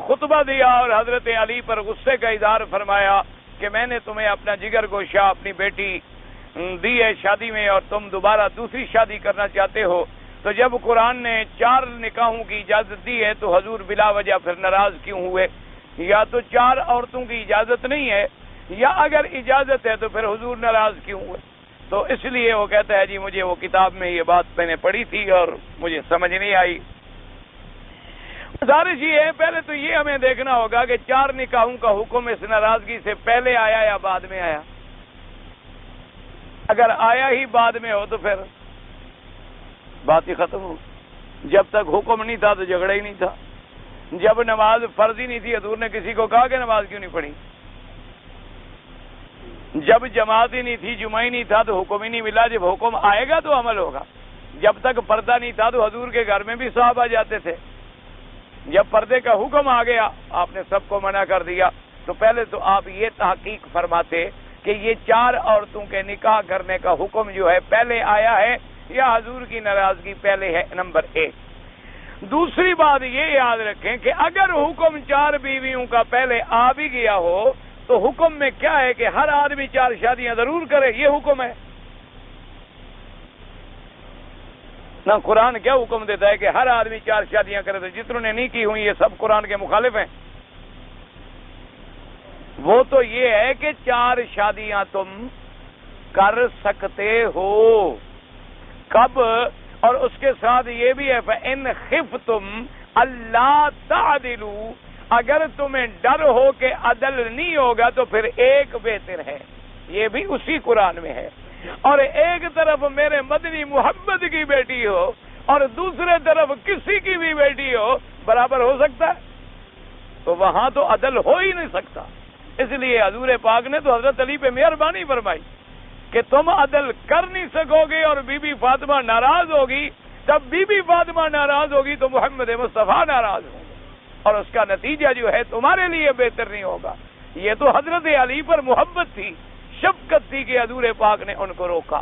خطبہ دیا اور حضرت علی پر غصے کا اظہار فرمایا کہ میں نے تمہیں اپنا جگر گوشہ اپنی بیٹی دی ہے شادی میں، اور تم دوبارہ دوسری شادی کرنا چاہتے ہو، تو جب قرآن نے 4 نکاحوں کی اجازت دی ہے تو حضور بلا وجہ پھر ناراض کیوں ہوئے؟ یا تو 4 عورتوں کی اجازت نہیں ہے، یا اگر اجازت ہے تو پھر حضور ناراض کیوں ہوئے؟ تو اس لیے وہ کہتا ہے جی مجھے وہ کتاب میں یہ بات میں نے پڑھی تھی اور مجھے سمجھ نہیں آئی۔ گزارش یہ ہے پہلے تو یہ ہمیں دیکھنا ہوگا کہ 4 نکاحوں کا حکم اس ناراضگی سے پہلے آیا یا بعد میں آیا۔ اگر آیا ہی بعد میں ہو تو پھر بات ہی ختم ہو۔ جب تک حکم نہیں تھا تو جھگڑا ہی نہیں تھا، جب نماز فرض ہی نہیں تھی حضور نے کسی کو کہا کہ نماز کیوں نہیں پڑھی، جب جماعت ہی نہیں تھی جمعہ ہی نہیں تھا تو حکم ہی نہیں ملا، جب حکم آئے گا تو عمل ہوگا۔ جب تک پردہ نہیں تھا تو حضور کے گھر میں بھی صحابہ جاتے تھے، جب پردے کا حکم آ گیا آپ نے سب کو منع کر دیا۔ تو پہلے تو آپ یہ تحقیق فرماتے کہ یہ 4 عورتوں کے نکاح کرنے کا حکم جو ہے پہلے آیا ہے یا حضور کی ناراضگی پہلے ہے، نمبر 1۔ دوسری بات یہ یاد رکھیں کہ اگر حکم 4 بیویوں کا پہلے آ بھی گیا ہو تو حکم میں کیا ہے کہ ہر آدمی 4 شادیاں ضرور کرے، یہ حکم ہے نہ۔ قرآن کیا حکم دیتا ہے کہ ہر آدمی 4 شادیاں کرے؟ تو جتنوں نے نہیں کی ہوئی یہ سب قرآن کے مخالف ہیں۔ وہ تو یہ ہے کہ 4 شادیاں تم کر سکتے ہو، کب؟ اور اس کے ساتھ یہ بھی ہے فَإِنْ خِفْتُمْ أَلَّا تَعْدِلُوا، اگر تمہیں ڈر ہو کہ عدل نہیں ہوگا تو پھر ایک بہتر ہے، یہ بھی اسی قرآن میں ہے۔ اور ایک طرف میرے مدنی محمد کی بیٹی ہو اور دوسرے طرف کسی کی بھی بیٹی ہو، برابر ہو سکتا ہے؟ تو وہاں تو عدل ہو ہی نہیں سکتا۔ اس لیے حضور پاک نے تو حضرت علی پہ مہربانی فرمائی کہ تم عدل کر نہیں سکو گے اور بی بی فاطمہ ناراض ہوگی، جب بی بی فاطمہ ناراض ہوگی تو محمد مصطفیٰ ناراض ہوں گے، اور اس کا نتیجہ جو ہے تمہارے لیے بہتر نہیں ہوگا۔ یہ تو حضرت علی پر محبت تھی، شفقت تھی کہ حضور پاک نے ان کو روکا۔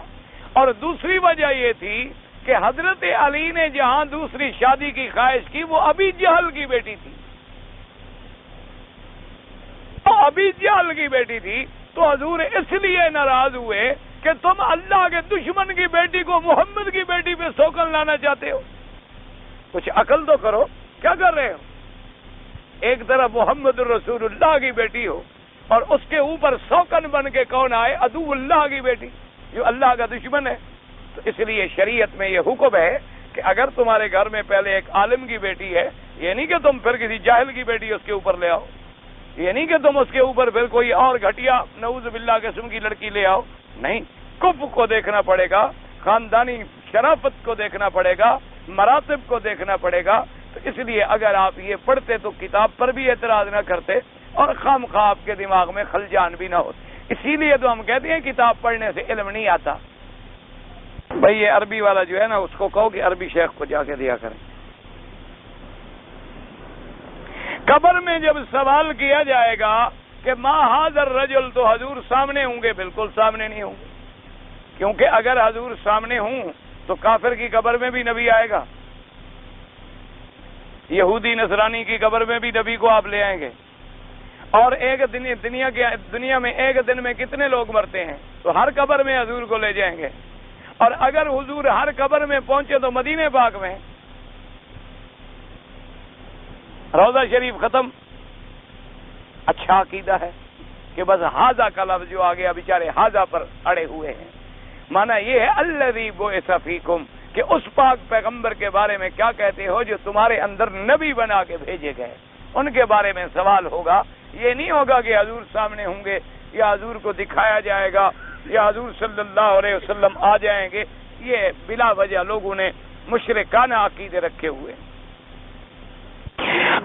اور دوسری وجہ یہ تھی کہ حضرت علی نے جہاں دوسری شادی کی خواہش کی وہ ابھی جہل کی بیٹی تھی، ابھی جہل کی بیٹی تھی، تو حضور اس لیے ناراض ہوئے کہ تم اللہ کے دشمن کی بیٹی کو محمد کی بیٹی پہ سوکن لانا چاہتے ہو، کچھ عقل تو کرو، کیا کر رہے ہو؟ ایک طرف محمد الرسول اللہ کی بیٹی ہو اور اس کے اوپر سوکن بن کے کون آئے؟ عدو اللہ کی بیٹی جو اللہ کا دشمن ہے۔ تو اس لیے شریعت میں یہ حکم ہے کہ اگر تمہارے گھر میں پہلے ایک عالم کی بیٹی ہے، یہ نہیں کہ تم پھر کسی جاہل کی بیٹی اس کے اوپر لے آؤ، یہ نہیں کہ تم اس کے اوپر پھر کوئی اور گھٹیا نعوذ باللہ قسم کی لڑکی لے آؤ، نہیں، کف کو دیکھنا پڑے گا، خاندانی شرافت کو دیکھنا پڑے گا، مراتب کو دیکھنا پڑے گا. تو اس لیے اگر آپ یہ پڑھتے تو کتاب پر بھی اعتراض نہ کرتے اور خام خواہ آپ کے دماغ میں خلجان بھی نہ ہوتے. اسی لیے تو ہم کہتے ہیں کتاب پڑھنے سے علم نہیں آتا. بھئی یہ عربی والا جو ہے نا، اس کو کہو کہ عربی شیخ کو جا کے دیا کریں. قبر میں جب سوال کیا جائے گا کہ ما حاضر رجل، تو حضور سامنے ہوں گے؟ بالکل سامنے نہیں ہوں گے، کیونکہ اگر حضور سامنے ہوں تو کافر کی قبر میں بھی نبی آئے گا، یہودی نصرانی کی قبر میں بھی نبی کو آپ لے آئیں گے. اور ایک دنیا میں ایک دن میں کتنے لوگ مرتے ہیں؟ تو ہر قبر میں حضور کو لے جائیں گے. اور اگر حضور ہر قبر میں پہنچے تو مدینہ پاک میں روضہ شریف ختم. اچھا عقیدہ ہے کہ بس حاضہ کا لفظ جو آ گیا بیچارے حاضہ پر اڑے ہوئے ہیں. مانا یہ ہے الذی بعث فیکم، کہ اس پاک پیغمبر کے بارے میں کیا کہتے ہو جو تمہارے اندر نبی بنا کے بھیجے گئے، ان کے بارے میں سوال ہوگا. یہ نہیں ہوگا کہ حضور سامنے ہوں گے یا حضور کو دکھایا جائے گا یا حضور صلی اللہ علیہ وسلم آ جائیں گے. یہ بلا وجہ لوگوں نے مشرکانہ عقیدے رکھے ہوئے.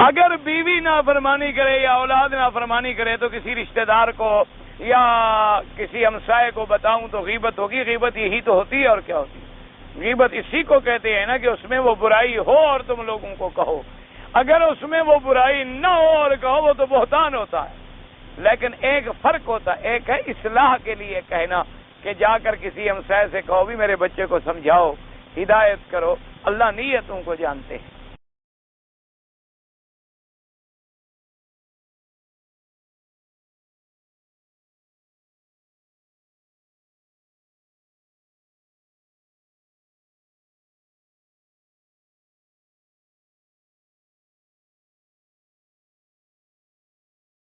اگر بیوی نافرمانی کرے یا اولاد نافرمانی کرے تو کسی رشتہ دار کو یا کسی ہمسائے کو بتاؤں تو غیبت ہوگی. غیبت یہی تو ہوتی ہے، اور کیا ہوتی ہے؟ غیبت اسی کو کہتے ہیں نا کہ اس میں وہ برائی ہو اور تم لوگوں کو کہو. اگر اس میں وہ برائی نہ ہو اور کہو وہ تو بہتان ہوتا ہے. لیکن ایک فرق ہوتا ہے، ایک ہے اصلاح کے لیے کہنا کہ جا کر کسی ہمسائے سے کہو بھی میرے بچے کو سمجھاؤ، ہدایت کرو. اللہ نیتوں کو جانتے ہیں.